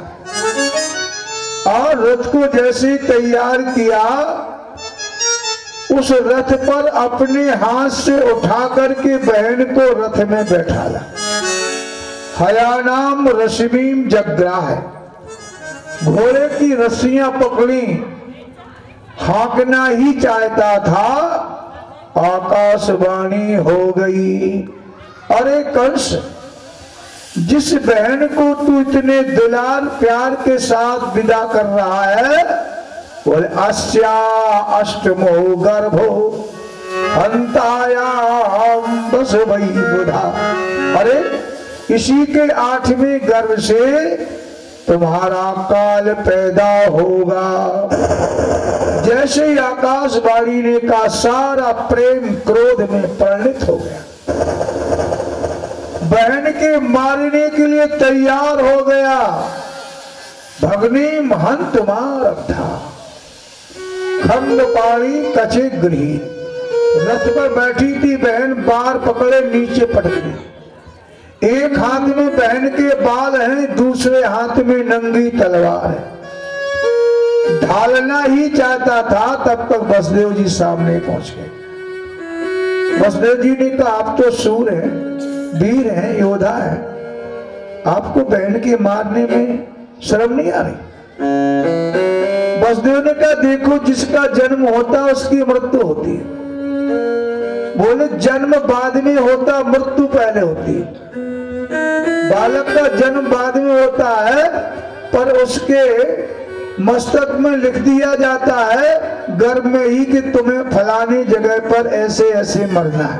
Speaker 2: और रथ को जैसे तैयार किया, उस रथ पर अपने हाथ से उठा करके बहन को रथ में बैठाला। हयानाम रश्मीम जग्राह, घोड़े की रस्सियां पकड़ी, हाँकना ही चाहता था, आकाशवाणी हो गई, अरे कंस जिस बहन को तू इतने दुलार प्यार के साथ विदा कर रहा है, बोले अस्या अष्टमो गर्भो हंतायाम बस वही बुधा। अरे इसी के 8वें गर्भ से तुम्हारा काल पैदा होगा। जैसे ही आकाशवाणी ने का सारा प्रेम क्रोध में परिणत हो गया, बहन के मारने के लिए तैयार हो गया। भगनी महंत मार था खंड पाणी कचे गृहीत। रथ पर बैठी थी बहन, बार पकड़े नीचे पटक दी। एक हाथ में बहन के बाल हैं, दूसरे हाथ में नंगी तलवार है। ढालना ही चाहता था, तब तक बसदेव जी सामने पहुंच गए। बसदेव जी ने कहा आप तो सूर हैं, वीर हैं, योद्धा हैं, आपको बहन के मारने में शर्म नहीं आ रही? बसदेव ने कहा देखो जिसका जन्म होता उसकी मृत्यु होती है। बोले जन्म बाद में होता, मृत्यु पहले होती है। बालक का जन्म बाद में होता है, पर उसके मस्तक में लिख दिया जाता है गर्भ में ही कि तुम्हें फलानी जगह पर ऐसे ऐसे मरना है।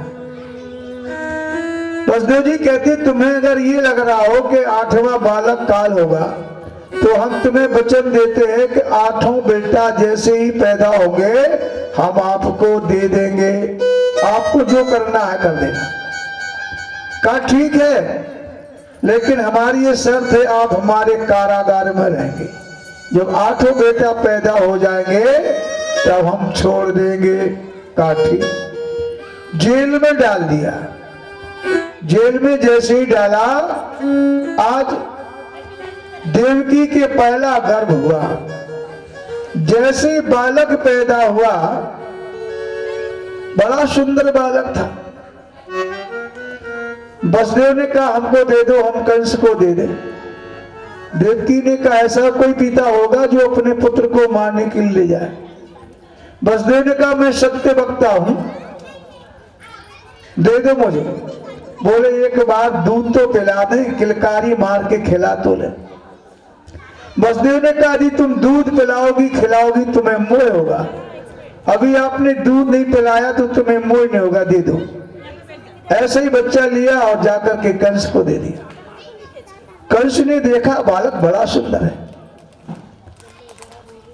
Speaker 2: बसदेव जी कहते तुम्हें अगर ये लग रहा हो कि 8वां बालक काल होगा, तो हम तुम्हें वचन देते हैं कि 8वां बेटा जैसे ही पैदा होंगे हम आपको दे देंगे, आपको जो करना है कर देना। कहा ठीक है, लेकिन हमारी ये शर्त है आप हमारे कारागार में रहेंगे। जब 8वां बेटा पैदा हो जाएंगे तब हम छोड़ देंगे। कहा ठीक। जेल में डाल दिया। जेल में जैसे ही डाला, आज देवकी के पहला गर्भ हुआ। जैसे बालक पैदा हुआ, बड़ा सुंदर बालक था। बसदेव ने कहा हमको दे दो, हम कंस को दे दे। देवकी ने कहा ऐसा कोई पिता होगा जो अपने पुत्र को मारने के लिए ले जाए? बसदेव ने कहा मैं सत्य वक्ता हूं, दे दो मुझे। बोले एक बार दूध तो पिला दे, किलकारी मार के खिला तो ले। बसदेव ने कहा यदि तुम दूध पिलाओगी खिलाओगी तुम्हें मोह होगा, अभी आपने दूध नहीं पिलाया तो तुम्हें मोह नहीं होगा, दे दो। ऐसे ही बच्चा लिया और जाकर के कंस को दे दिया। कंस ने देखा बालक बड़ा सुंदर है।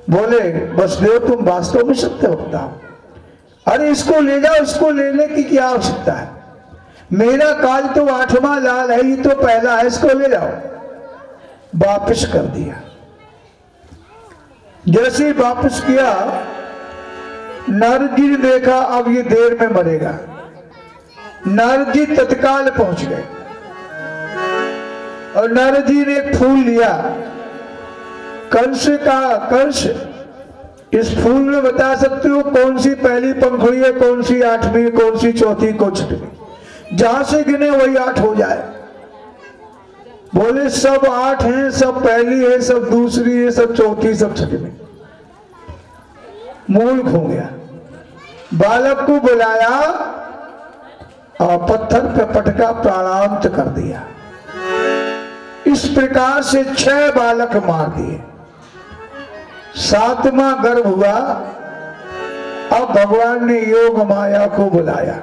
Speaker 2: बोले बसदेव तुम वास्तव में सत्य वक्ता हो, अरे इसको ले जाओ, इसको लेने की क्या आवश्यकता है? मेरा काल तो 8वां लाल है, ये तो पहला है, इसको ले जाओ। वापस कर दिया। जैसे ही वापस किया, नारद जी ने देखा अब ये देर में मरेगा। नारद जी तत्काल पहुंच गए और नारद जी ने एक फूल लिया। कंस का कंस इस फूल में बता सकते हो कौन सी पहली पंखुड़ी है, कौन सी 8वीं, कौन सी चौथी, कौन छठवीं? जहां से गिने वही 8 हो जाए। बोले सब 8 हैं, सब पहली है, सब दूसरी है, सब चौथी, सब छठवीं। मूल खो गया। बालक को बुलाया और पत्थर पे पटका, प्राणांत कर दिया। इस प्रकार से 6 बालक मार दिए। 7वां गर्भ हुआ। अब भगवान ने योग माया को बुलाया।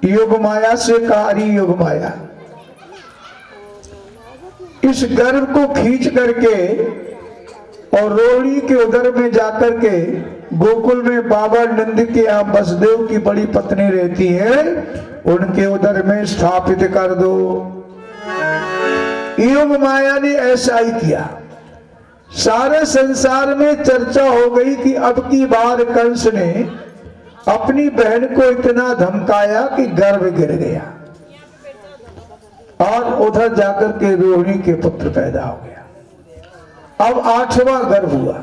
Speaker 2: योग माया से कारी योग माया, इस गर्भ को खींच करके और रोहिणी के उदर में जाकर के गोकुल में बाबा नंद के यहाँ वसुदेव की बड़ी पत्नी रहती है, उनके उदर में स्थापित कर दो। योग माया ने ऐसा ही किया। सारे संसार में चर्चा हो गई कि अब की बार कंस ने अपनी बहन को इतना धमकाया कि गर्भ गिर गया और उधर जाकर के रोहिणी के पुत्र पैदा हो गया। अब 8वां गर्भ हुआ।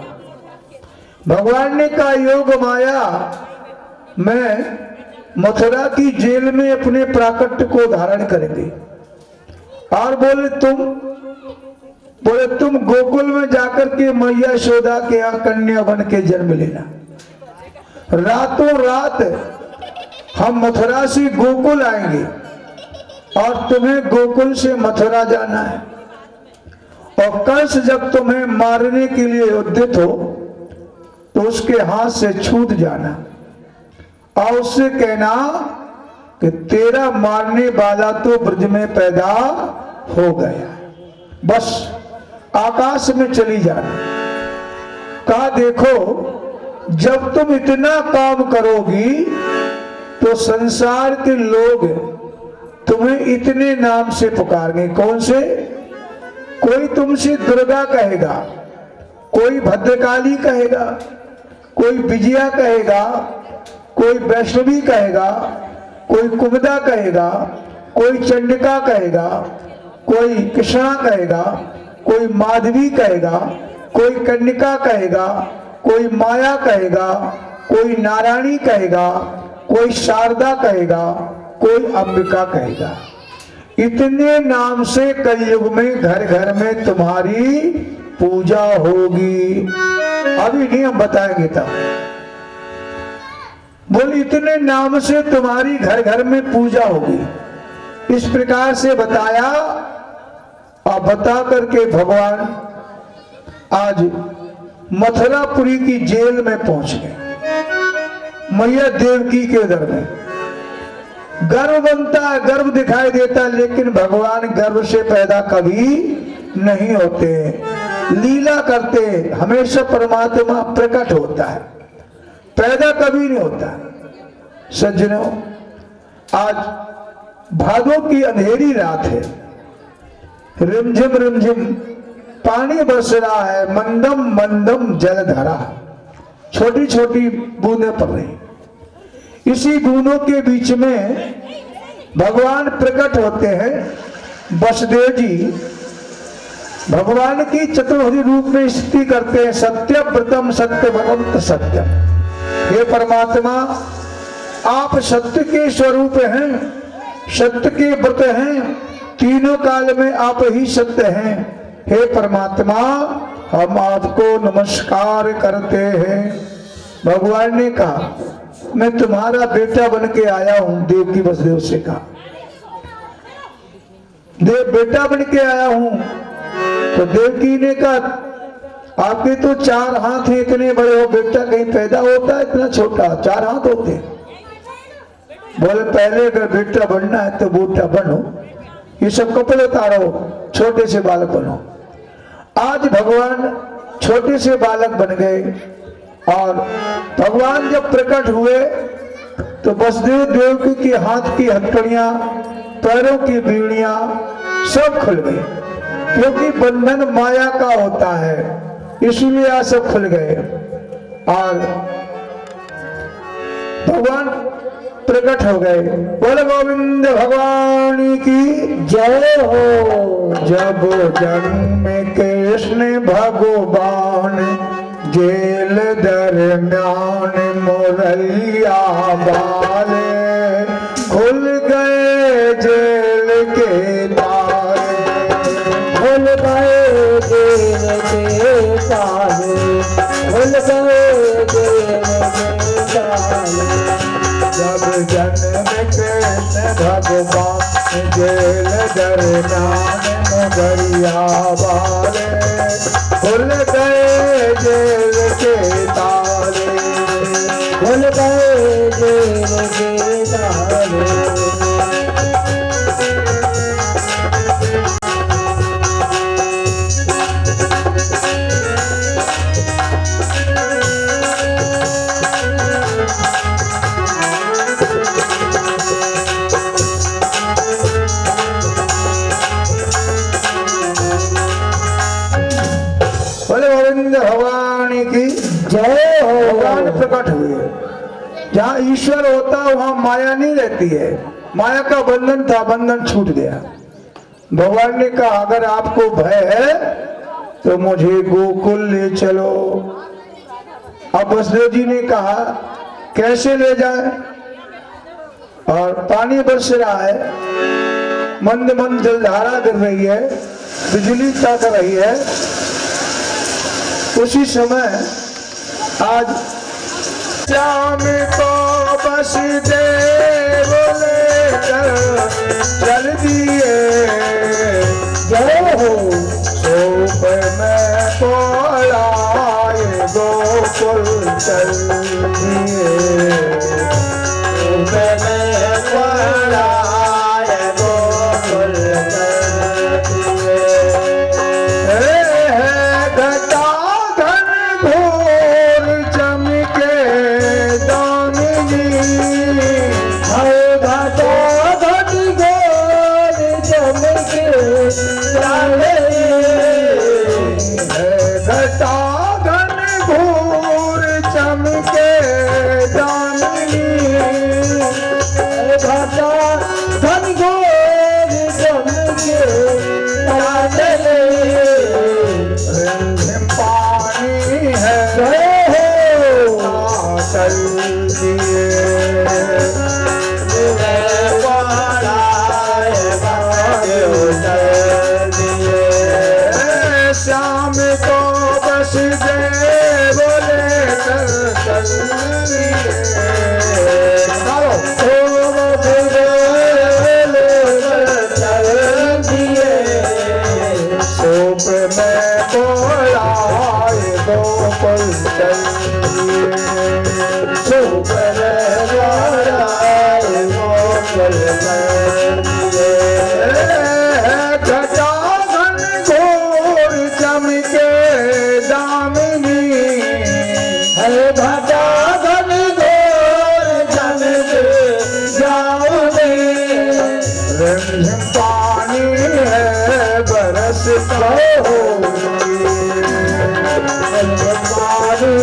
Speaker 2: भगवान ने कहा योग माया, मैं मथुरा की जेल में अपने प्राकट्य को धारण करेंगे। और बोले तुम गोकुल में जाकर के मैया यशोदा के यहाँ कन्या बन के जन्म लेना। रातों रात हम मथुरा से गोकुल आएंगे और तुम्हें गोकुल से मथुरा जाना है, और कंस जब तुम्हें मारने के लिए उद्यत हो तो उसके हाथ से छूट जाना और उससे कहना कि तेरा मारने वाला तो ब्रज में पैदा हो गया, बस आकाश में चली जाना। कहा देखो, जब तुम इतना काम करोगी तो संसार के लोग तुम्हें इतने नाम से पुकारेंगे। कौन से? कोई तुमसे दुर्गा कहेगा, कोई भद्रकाली कहेगा, कोई विजया कहेगा, कोई वैष्णवी कहेगा, कोई कुमुदा कहेगा, कोई चंडिका कहेगा, कोई कृष्णा कहेगा, कोई माधवी कहेगा, कोई कन्निका कहेगा, कोई माया कहेगा, कोई नारायणी कहेगा, कोई शारदा कहेगा, कोई अंबिका कहेगा। इतने नाम से कलयुग में घर घर में तुम्हारी पूजा होगी। अभी नहीं हम बताएंगे तब। बोल इतने नाम से तुम्हारी घर घर में पूजा होगी। इस प्रकार से बताया और बता करके भगवान आज मथुरापुरी की जेल में पहुंच गए, मैया देवकी के दर में। गर्व बनता है, गर्व दिखाई देता, लेकिन भगवान गर्व से पैदा कभी नहीं होते, लीला करते, हमेशा परमात्मा प्रकट होता है, पैदा कभी नहीं होता। सज्जनों, आज भादों की अंधेरी रात है, रिमझिम रिमझिम पानी बरस रहा है, मंदम मंदम जलधारा, छोटी छोटी बूंदें पड़ रही। इसी बूंदों के बीच में भगवान प्रकट होते हैं। वसुदेव जी भगवान की चतुर्भुज रूप में स्तुति करते हैं, सत्यव्रतम सत्यवरम सत्यम। हे परमात्मा, आप सत्य के स्वरूप हैं, सत्य के व्रत हैं, तीनों काल में आप ही सत्य हैं। हे परमात्मा, हम आपको नमस्कार करते हैं। भगवान ने कहा, मैं तुम्हारा बेटा बन के आया हूं। देवकी वसुदेव से कहा, देव बेटा बन के आया हूं। तो देवकी ने कहा, आपके तो 4 हाथ हैं, इतने बड़े हो, बेटा कहीं पैदा होता है इतना छोटा? 4 हाथ होते। बोले पहले अगर बेटा बनना है तो बेटा बनो, ये सब कपड़े उतारो, छोटे से बालक बनो। आज भगवान छोटे से बालक बन गए, और भगवान जब प्रकट हुए तो वसुदेव देवकी के हाथ की हथकड़ियां, पैरों की बीड़ियां सब खुल गई, क्योंकि बंधन माया का होता है, इसीलिए आज सब खुल गए। और भगवान प्रकट हो गए। बोले गोविंद भगवान की जय हो। जब जन्म कृष्ण भगवान जेल दरम्यान मुरैया वाले, खुल गए जेल के ताले, खुल गए जेल के ताले, खुल गए जेल के ताले। जब जन्म कृष्ण भगवान जेल दरम्यान मुरैया वाले, खुल गए जेल के ताले, खुल गए जेल के ताले। भगवान की जय हो। भगवान प्रकट हुए। जहाँ ईश्वर होता है वहां माया नहीं रहती है, माया का बंधन था, बंधन छूट गया। भगवान ने कहा, अगर आपको भय है तो मुझे गोकुल ले चलो। अब वसुदेव जी ने कहा, कैसे ले जाए? और पानी बरस रहा है, मंद मंद जलधारा गिर रही है, बिजली तक रही है। उसी समय आज श्याम को बस दे बोले लेकर चल दिए।
Speaker 1: जय हो
Speaker 2: सूप में पड़ाए गोकुल चल दिए। श्याम को बस दे बोले कर सूप में बोलाए गोकुल चल दिए। सूप में बोलाए गोकुल चल दिए। पानी है बरसता हो पानी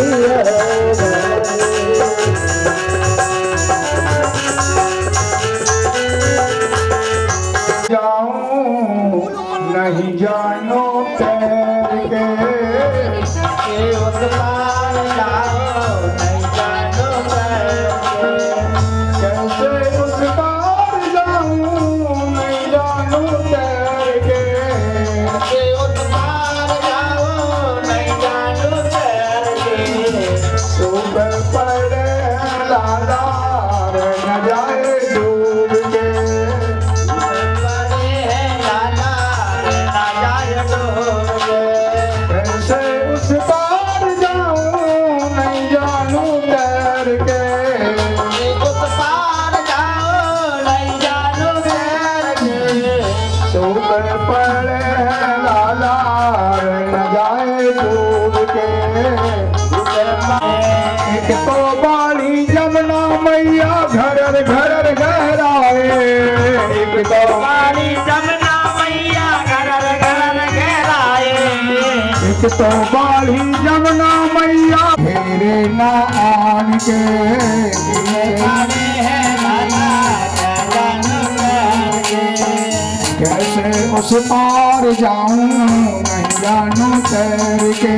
Speaker 2: जाऊं नहीं जानो तैर के तो बाली जमुना मैया घर घर गहराए। एक तो
Speaker 1: बाली जमुना मैया घर घर गहराए।
Speaker 2: एक तो बाली जमुना मैया मेरे ना आन के कैसे उस पार जाऊं नहीं जानू तैर के।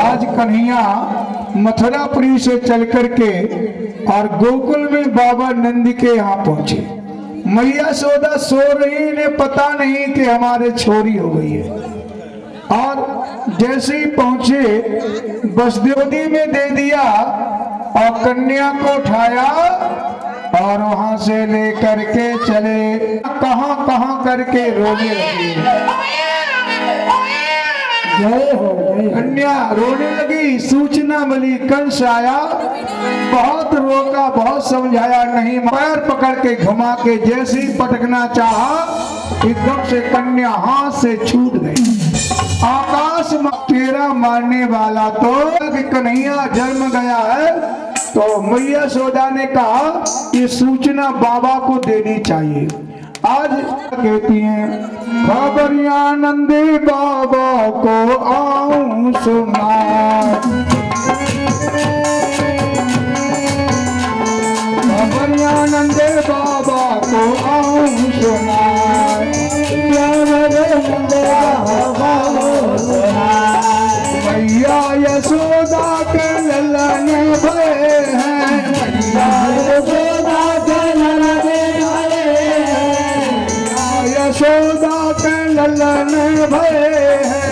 Speaker 2: आज कन्हैया मथुरापुरी से चल करके और गोकुल में बाबा नंद के यहाँ पहुंचे। मैया सोदा सो रही ने पता नहीं कि हमारे छोरी हो गई है। और जैसे ही पहुंचे बसदेवदी में दे दिया और कन्या को उठाया और वहां से लेकर के चले। कहां कहां करके रोने लगी।
Speaker 1: जय हो
Speaker 2: कन्या रोने लगी। सूचना मिली कंस आया, बहुत रोका बहुत समझाया नहीं। पैर पकड़ के घुमा के जैसे ही पटकना चाहा एकदम से कन्या हाथ से छूट गई। आकाश में तेरा मारने वाला तो कन्हैया जन्म गया है। तो मैया सोदा ने कहा ये सूचना बाबा को देनी चाहिए। आज कहती हैं खबरिया नंदे बाबा को आऊं सुना। खबरिया नंदे बाबा को आऊं सुना। मैया यशोदा के ललन भये हैं। मैया यशोदा के ललन यशोदा के ललन भये हैं।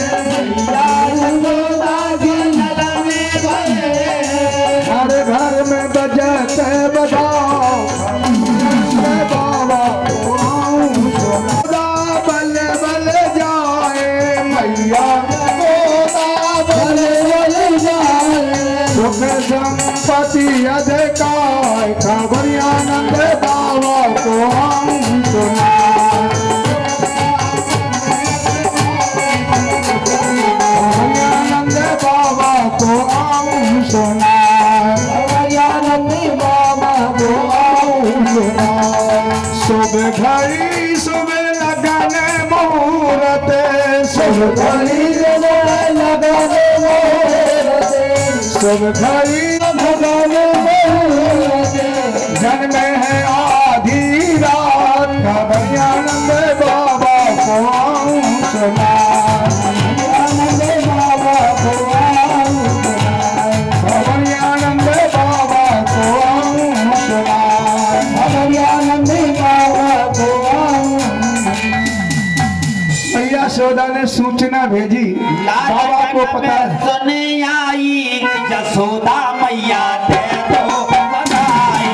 Speaker 2: शुभ घड़ी शुभ लगन मुहूर्त शुभ घड़ी लगन मुहूर्त शुभ घड़ी लगन मुहूर्त जन्म है आधी रात भैयानंद बाबा को सुना आनंद बाबा को भैयानंद बाबा को सुना भैयानंद बाबा को मैया यशोदा ने सूचना भेजी बाबा को पता
Speaker 1: सुने आई यशोदा मैया दे दो बधाई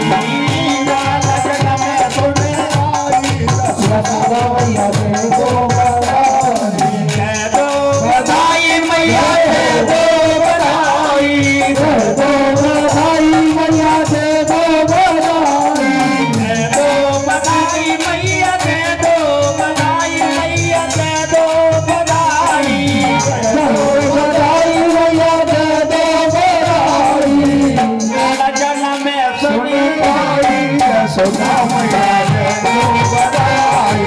Speaker 2: यशोदा मैया दे दो
Speaker 1: बधाई मैया दे दो बधाई
Speaker 2: मैया दे दो
Speaker 1: बधाई मैया दे दो बधाई मैया दे दो बधाई
Speaker 2: मैया दे दो
Speaker 1: मेरा जन्म में सुनी
Speaker 2: यशोदा मैया दे दो बधाई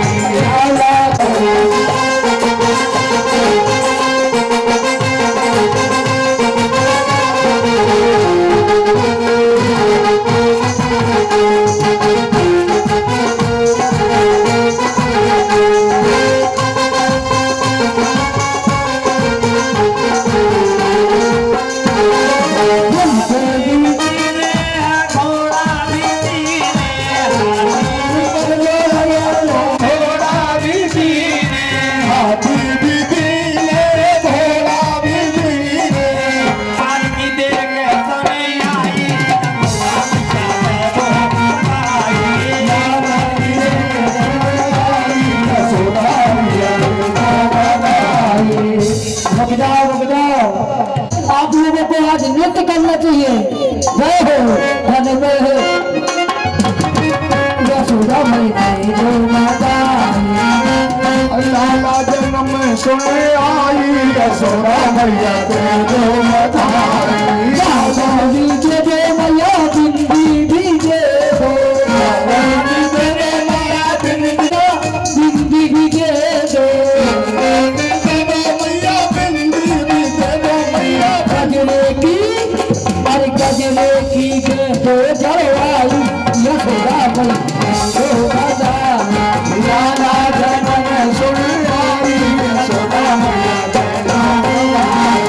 Speaker 3: आप लोगों को आज नृत्य करना चाहिए। जय हो धन में हो यशोदा मैया जो माता
Speaker 2: अल्लाह जन्म में सुने आई यशोदा मैया दे दो बधाई
Speaker 3: डीजे जय मैया बिंदी डीजे हो बिंदी डीजे दो गजरे की तो जलवायु यशोदा
Speaker 2: लाला जन्म में सुने आई यशोदा मैया दे दो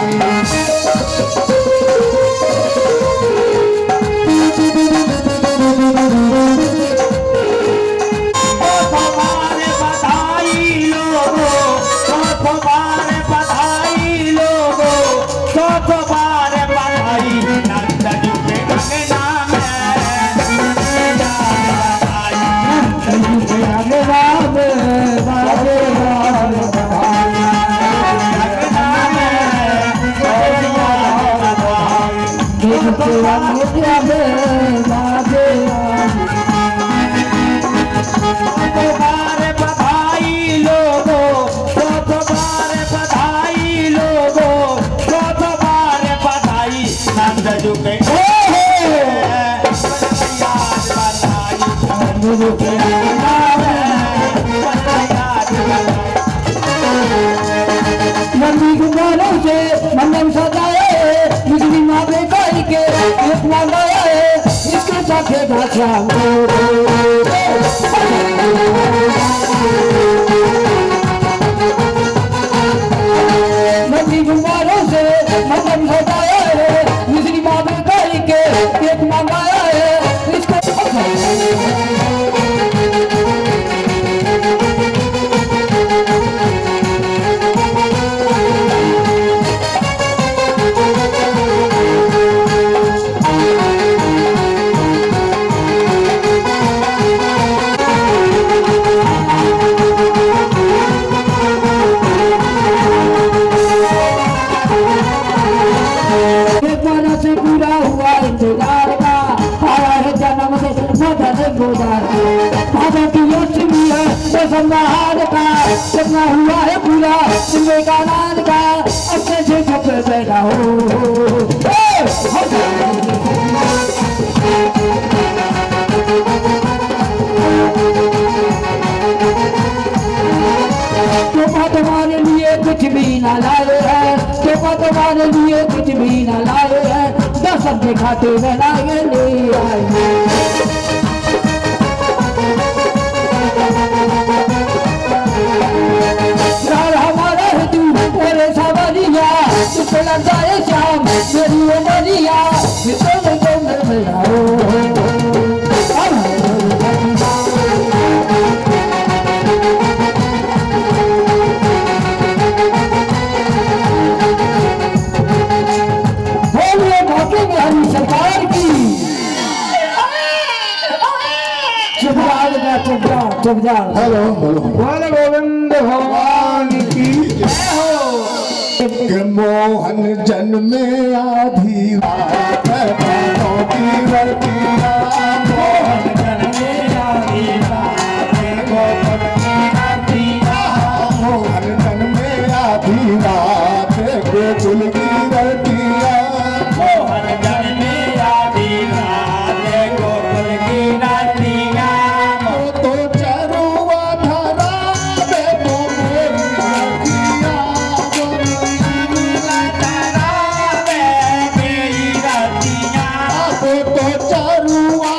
Speaker 1: तुम्हारे बधाई लोगो तुम्हारे बधाई लोगो तुम्हारे बधाई नंदन के गंगा तुम्हारे बधाई लोगो तुम्हारे बधाई लोगो तुम्हारे बधाई नंद जुगे
Speaker 3: नंदी गुब्बारों से मंडप सजाए बिजली माँ बेकारी के एक मंगाए इसके साथे भाषा नंदी गुब्बारों से मंडप सजाए बिजली माँ बेकारी के एक मंगाए इसके से पूरा हुआ इंतजार का आया है जन्म से मदन गोदार बाबा की लक्ष्मी है तो संहार का सपना हुआ है पूरा विवेकानंद का अच्छे से छप पैदा हो मेरे लिए कुछ भी न लाए हैं, दस अपने खाते बनाए ले आए। यार हमारा है तू मेरे सावरिया, तू पे लग जाए शाम मेरी उमरिया, तो मिलाओ सरकार की। चुप जा
Speaker 2: हेलो बोल गोविंद भगवान की जय हो।
Speaker 4: कि मोहन जन्मे आधी रात बातों की रतिया,
Speaker 1: मोहन जन्मे आधी रात गोकुल की रतिया,
Speaker 4: मोहन जन्मे आधी रात गोकुल की रतिया,
Speaker 1: मोहन जन्मे आधी रात गोकुल की रतिया।
Speaker 4: वो तो चरुआ धरा बे वो मोरी रतिया,
Speaker 1: तारा में मेरी रतिया,
Speaker 4: वो तो चरुआ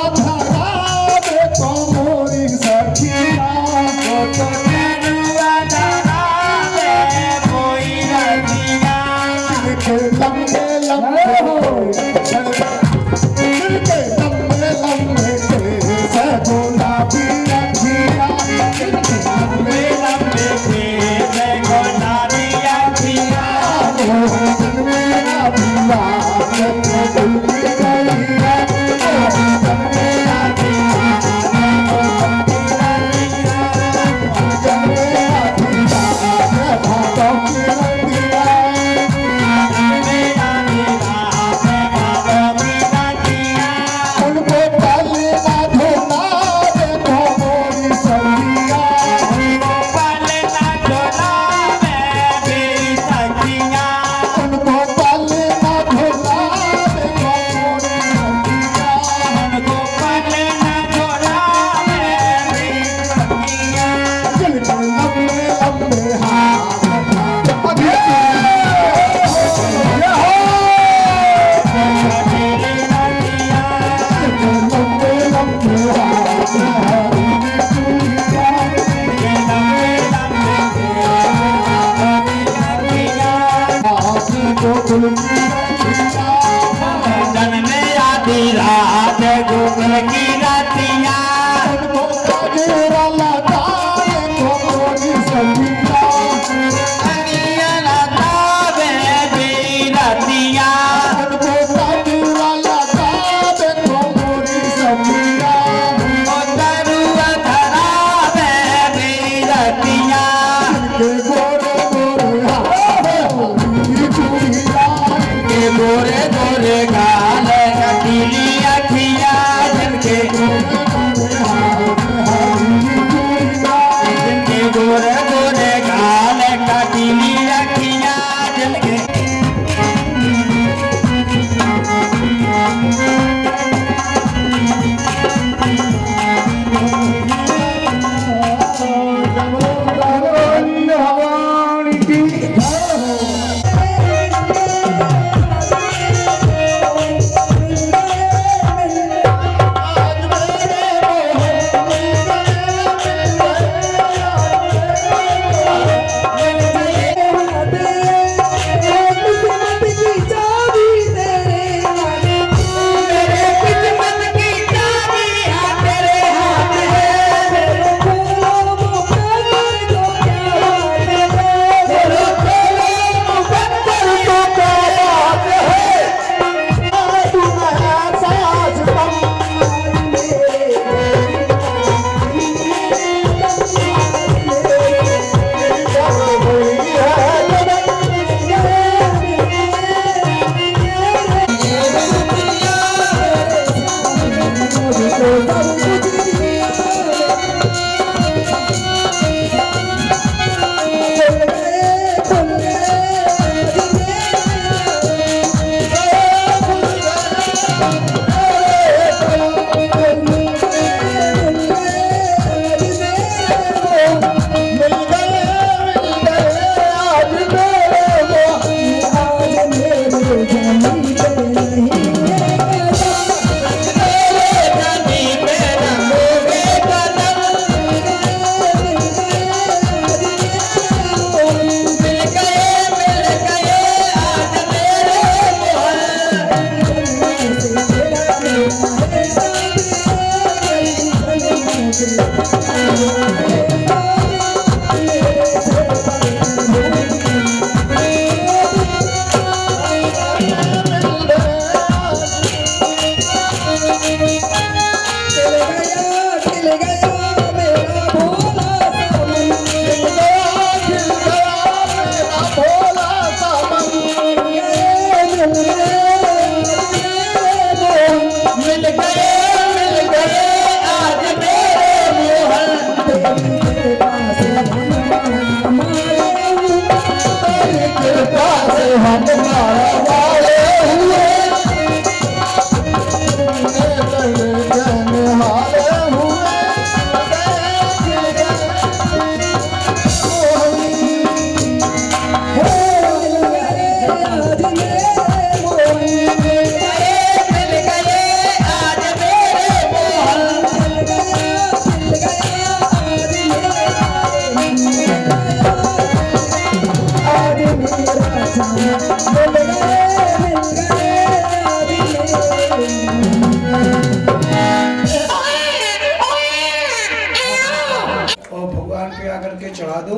Speaker 2: चढ़ा दो,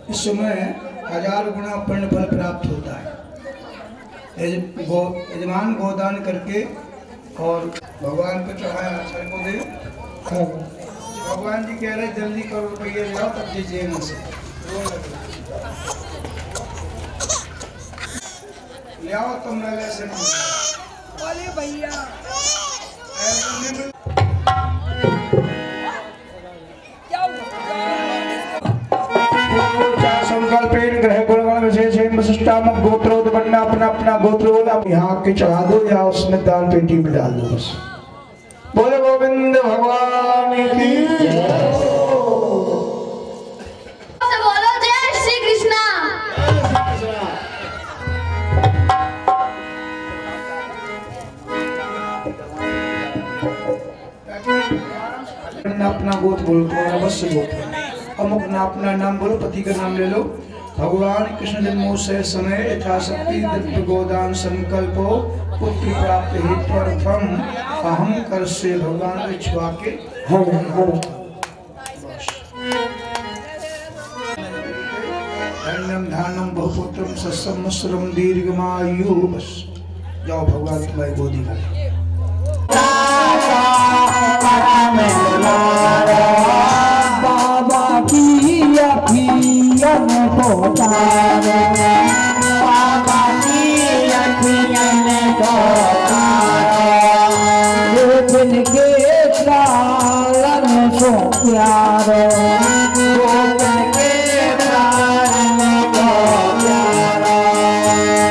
Speaker 2: इस समय 1000 गुना पुण्य फल प्राप्त होता है। यजमान गोदान करके और भगवान को चढ़ाया सर को दे। भगवान जी कह रहे जल्दी करो, रुपये ले आओ तब दीजिए न से ले आओ, तुम न ले से भैया संकल्पेन ग्रह गुणगण विशेषेन विशिष्टामक गोत्रोत्पन्न अपना अपना गोत्र बोला यहाँ के चढ़ा दो या उसमें दान पेटी में डाल दो बस। बोले गोविंद भगवान की
Speaker 5: बोलो जय श्री कृष्णा।
Speaker 2: अपना गोत्र बोलो, तुम्हारा अवश्य गोत्र अमुक ना अपना नाम बोलो, पति का नाम ले लो। भगवान कृष्ण जन्मोत्सव समय यथाशक्ति दिव्य गोदान संकल्पो पुत्र प्राप्त हेतुर्थम अहम कर से भगवान को छुआ के धन्यम धानम बहुपुत्रम सत्सम्वत्सरम दीर्घमायु। बस जाओ, भगवान तुम्हारी गोदी में
Speaker 3: बाबा पिया पियन को तारे, बाबा पिया पियन को तारे, गोविंद के प्राण सो प्यारे, गोविंद के प्राण को प्यारे,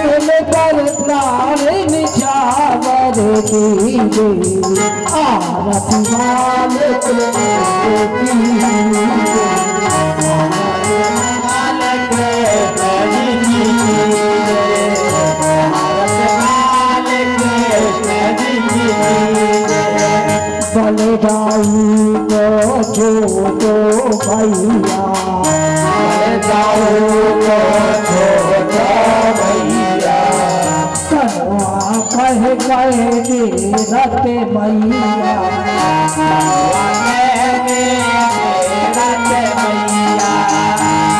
Speaker 3: तुम पर प्राण निछावर की आरती वाले बलदाऊ को छोटो भैया, बलदाऊ को छोटो भैया, कनवा कह गए रत मैया,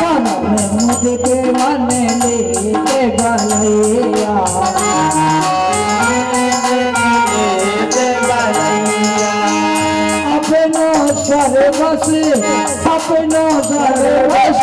Speaker 3: कन में मुझे के मन लेके गलैया, अपनो सर्वस अपनो सर्वस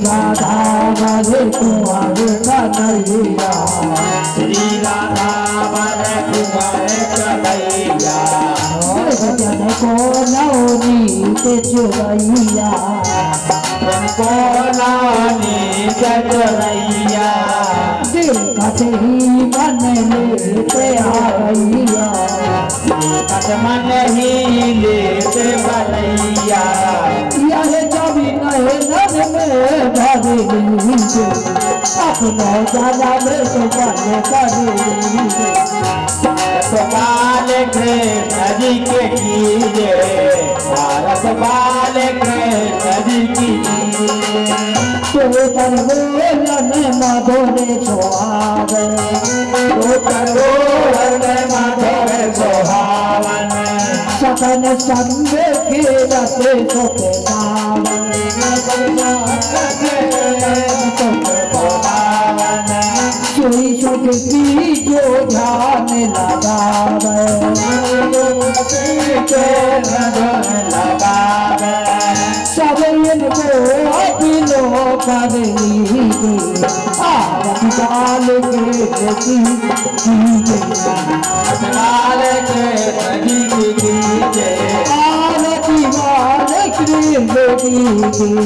Speaker 3: राधा वाले कुमार कन्हैया
Speaker 1: श्री राधा वाले कुमार कन्हैया
Speaker 3: भजन को नौनी के चुरैया
Speaker 1: तुमको नानी चतुरैया
Speaker 3: देखत ही मन लेते आ रैया
Speaker 1: कट मन ही लेते बलैया
Speaker 3: यह जब नए नन में भरे अपना जाना में तो बन करे
Speaker 1: तो बाल कृष्ण जी के कीजे भारत बाल कृष्ण जी की
Speaker 3: तो करवेलन माधोरे सुहावे
Speaker 1: तो करोड़ माधव सुहावन
Speaker 3: सकल संग के रते सोते चोरी छोटी जो ध्यान लगावे सब इनको अपनो कर लीजिए आरती डाल के
Speaker 1: बाल कृष्ण जी की कीजे
Speaker 3: आरती डाल कृष्ण कीजिए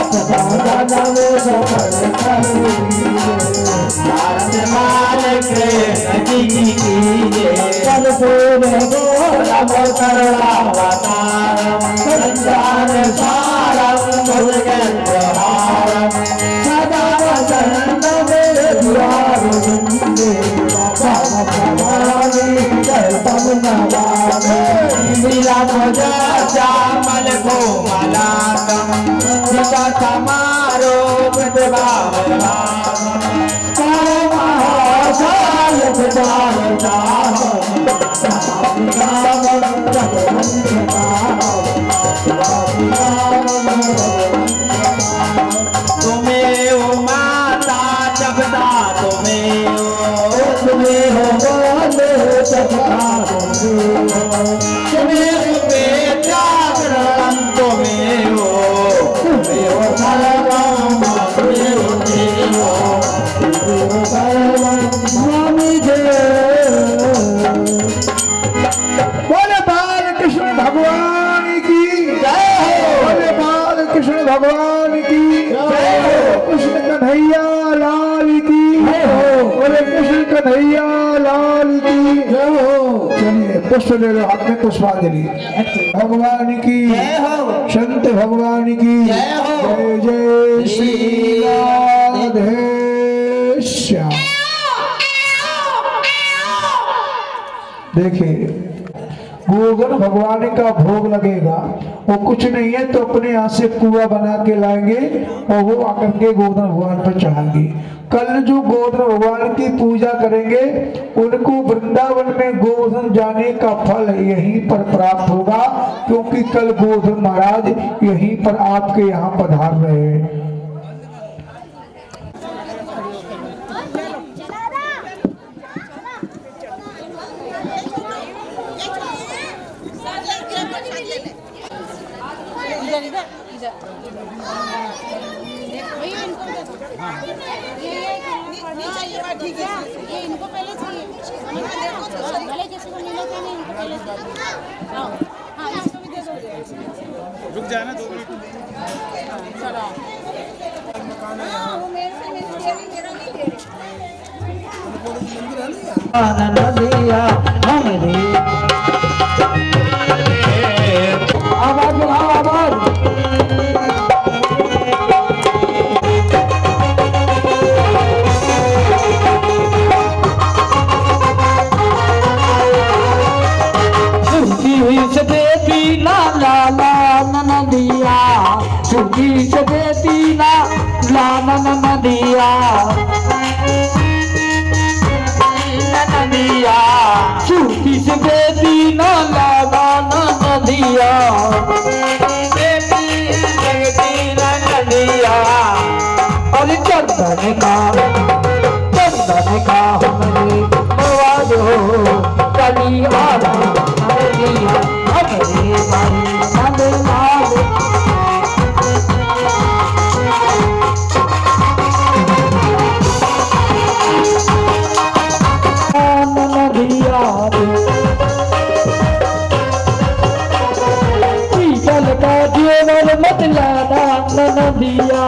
Speaker 3: अपना दानव सफल कर
Speaker 1: भारत बाल कृष्ण जी की कीजे
Speaker 3: चल पूरे गोरम
Speaker 1: करुणावतारम संसार सारम मुर्गेन्द्रहारम
Speaker 3: सदा वसंत मेरे द्वार बंदे बाबा भवानी जय तम नवाने
Speaker 1: मीरा भोजा श्यामल को मलाकम सीता समारो
Speaker 3: महासायक जान
Speaker 1: तुम्हें हो माता जगदा तुम्हें हो
Speaker 3: तुम्हें हो बोले जगदा
Speaker 1: तुम्हें हो बेटा ग्रहण तुम्हें हो सर्वम तुम्हें हो देव
Speaker 2: बोले बाल कृष्ण भगवान की जय हो बोले बाल कृष्ण भगवान की जय हो कृष्ण कन्हैया लाल की जय हो बोले कृष्ण कन्हैया लाल की जय हो चलिए पुष्प ले लो हाथ में पुष्पांजलि भगवान की
Speaker 1: जय हो
Speaker 2: संत भगवान की
Speaker 1: जय हो
Speaker 2: जय जय श्री राधे श्याम। देखिए गोवर्धन भगवान का भोग लगेगा वो कुछ नहीं है तो अपने यहाँ से कुआ बना के लाएंगे और वो आकर के गोवर्धन भगवान पर चढ़ाएंगे। कल जो गोवर्धन भगवान की पूजा करेंगे उनको वृंदावन में गोवर्धन जाने का फल यहीं पर प्राप्त होगा क्योंकि कल गोवर्धन महाराज यहीं पर आपके यहाँ पधार रहे हैं।
Speaker 6: ठीक है ये इनको पहले चाहिए भले जैसे को नीलो का नहीं इनको पहले हाँ हाँ इसको भी दे दो रुक जाना 2 मिनट चलो हाँ वो मेरे से मेरा नहीं दे रहे
Speaker 3: आनंद दिया हमरे आवाज लगाओ आवाज से देती ला ला ला नदिया सुखी से देती ला ला नदिया नदिया सुखी से देती ला ला नदिया नदिया और चंदन का हमने नवाजो कली आरा हमरे भाई नंद लाल नदिया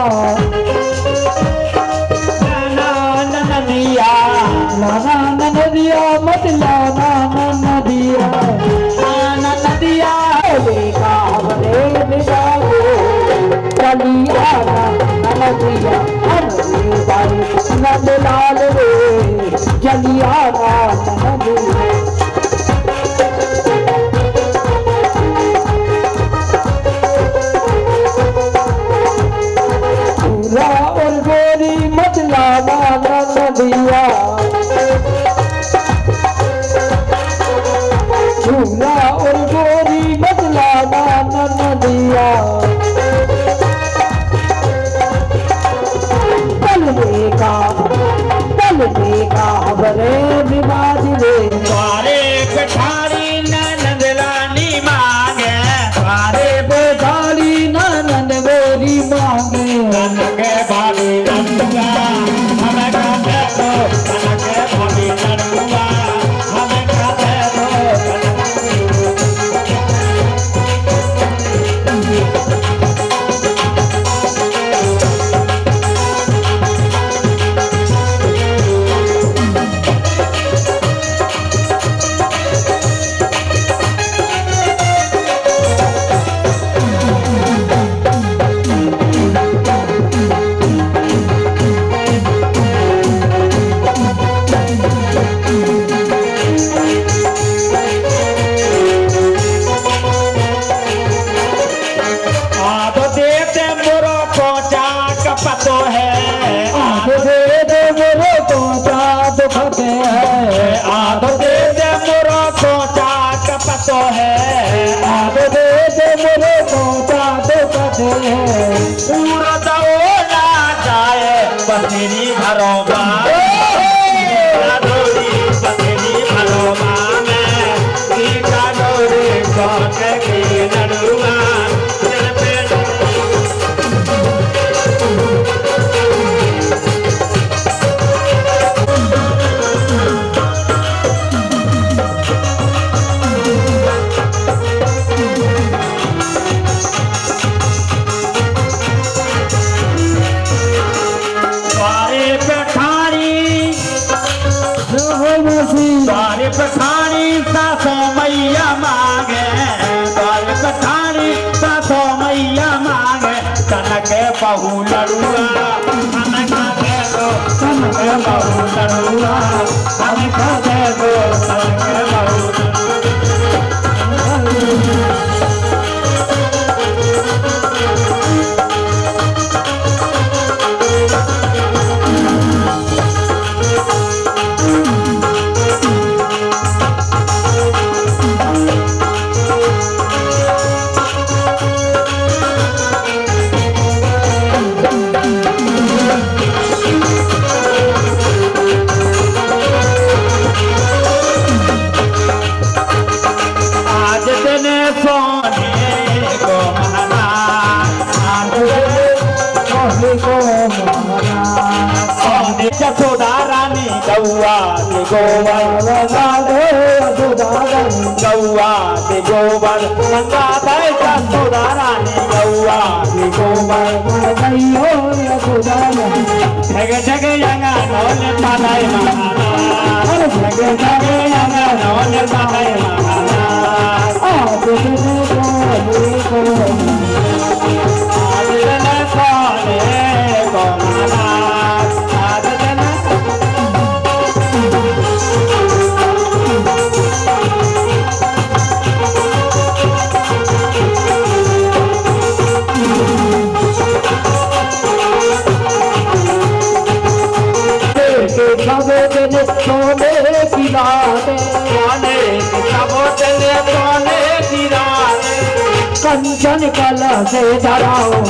Speaker 1: नदिया
Speaker 3: लाना नदिया मत लाना नदिया
Speaker 1: नदिया
Speaker 3: देखा बने मिलाओ चलिया नदिया हमारे भाई नंद लाल रे चलिया नदिया और गोरी मत लाना नदिया झूला और गोरी मत लाना नदिया बल देखा बरे विवाद रे
Speaker 1: द्वारे पठारी नंद रानी मांगे
Speaker 3: सारे बेचारी नंद गोरी मांगे
Speaker 1: के भाभी नंदुआ हमें खाते दो के भाभी नंदुआ हमें खाते दो पतो है
Speaker 3: आध दे दे मोरो को चाँद फते है
Speaker 1: आध दे दे मोरो को चाक पतो है
Speaker 3: आध दे दे मोरो को चाँद फते है
Speaker 1: उड़द ओला जाए बसेरी भरोबा डोरी बसेरी भरोबा में सीता डोरी कोट के नडुआ चल पे द्वारे पठानी सासो मैया मांगे द्वारे पठानी सासो मैया मांगे कनक बहु लड़ुआ कनक दे दो कनक बहु लड़ुआ कनक दे दो कनक बहु यशोदा रानी गौआ के गोबर गौआ के गोबर गंगा भाई यशोदा रानी गौआ के गोबर जग जग यंगा नौन पादाय महाना जग जग यंगा नौन पादाय महाना आज दिन सोने को माना सोने की रात सोने की रात कंचन कला से धराओ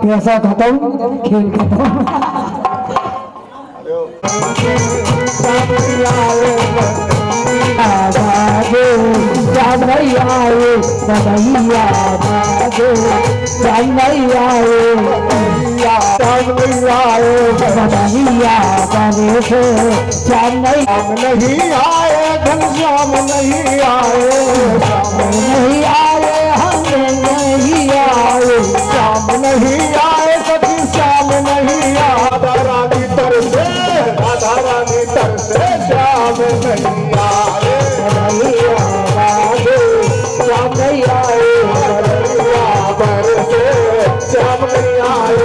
Speaker 3: पैसा खत्म, खेल खत्म। बाजे श्याम नहीं आए कन्हैया, बाजे श्याम नहीं आए, श्याम नहीं आए कन्हैया, बने से श्याम नहीं आए, घनश्याम नहीं आए, श्याम नहीं आए, हम नहीं आए, श्याम नहीं आए, सखी श्याम नहीं आए, राधा रानी तरसे, राधा रानी तरसे, श्याम नहीं आए, कन्हैया बाजे श्याम नहीं आए, कन्हैया बरसे श्याम नहीं आए,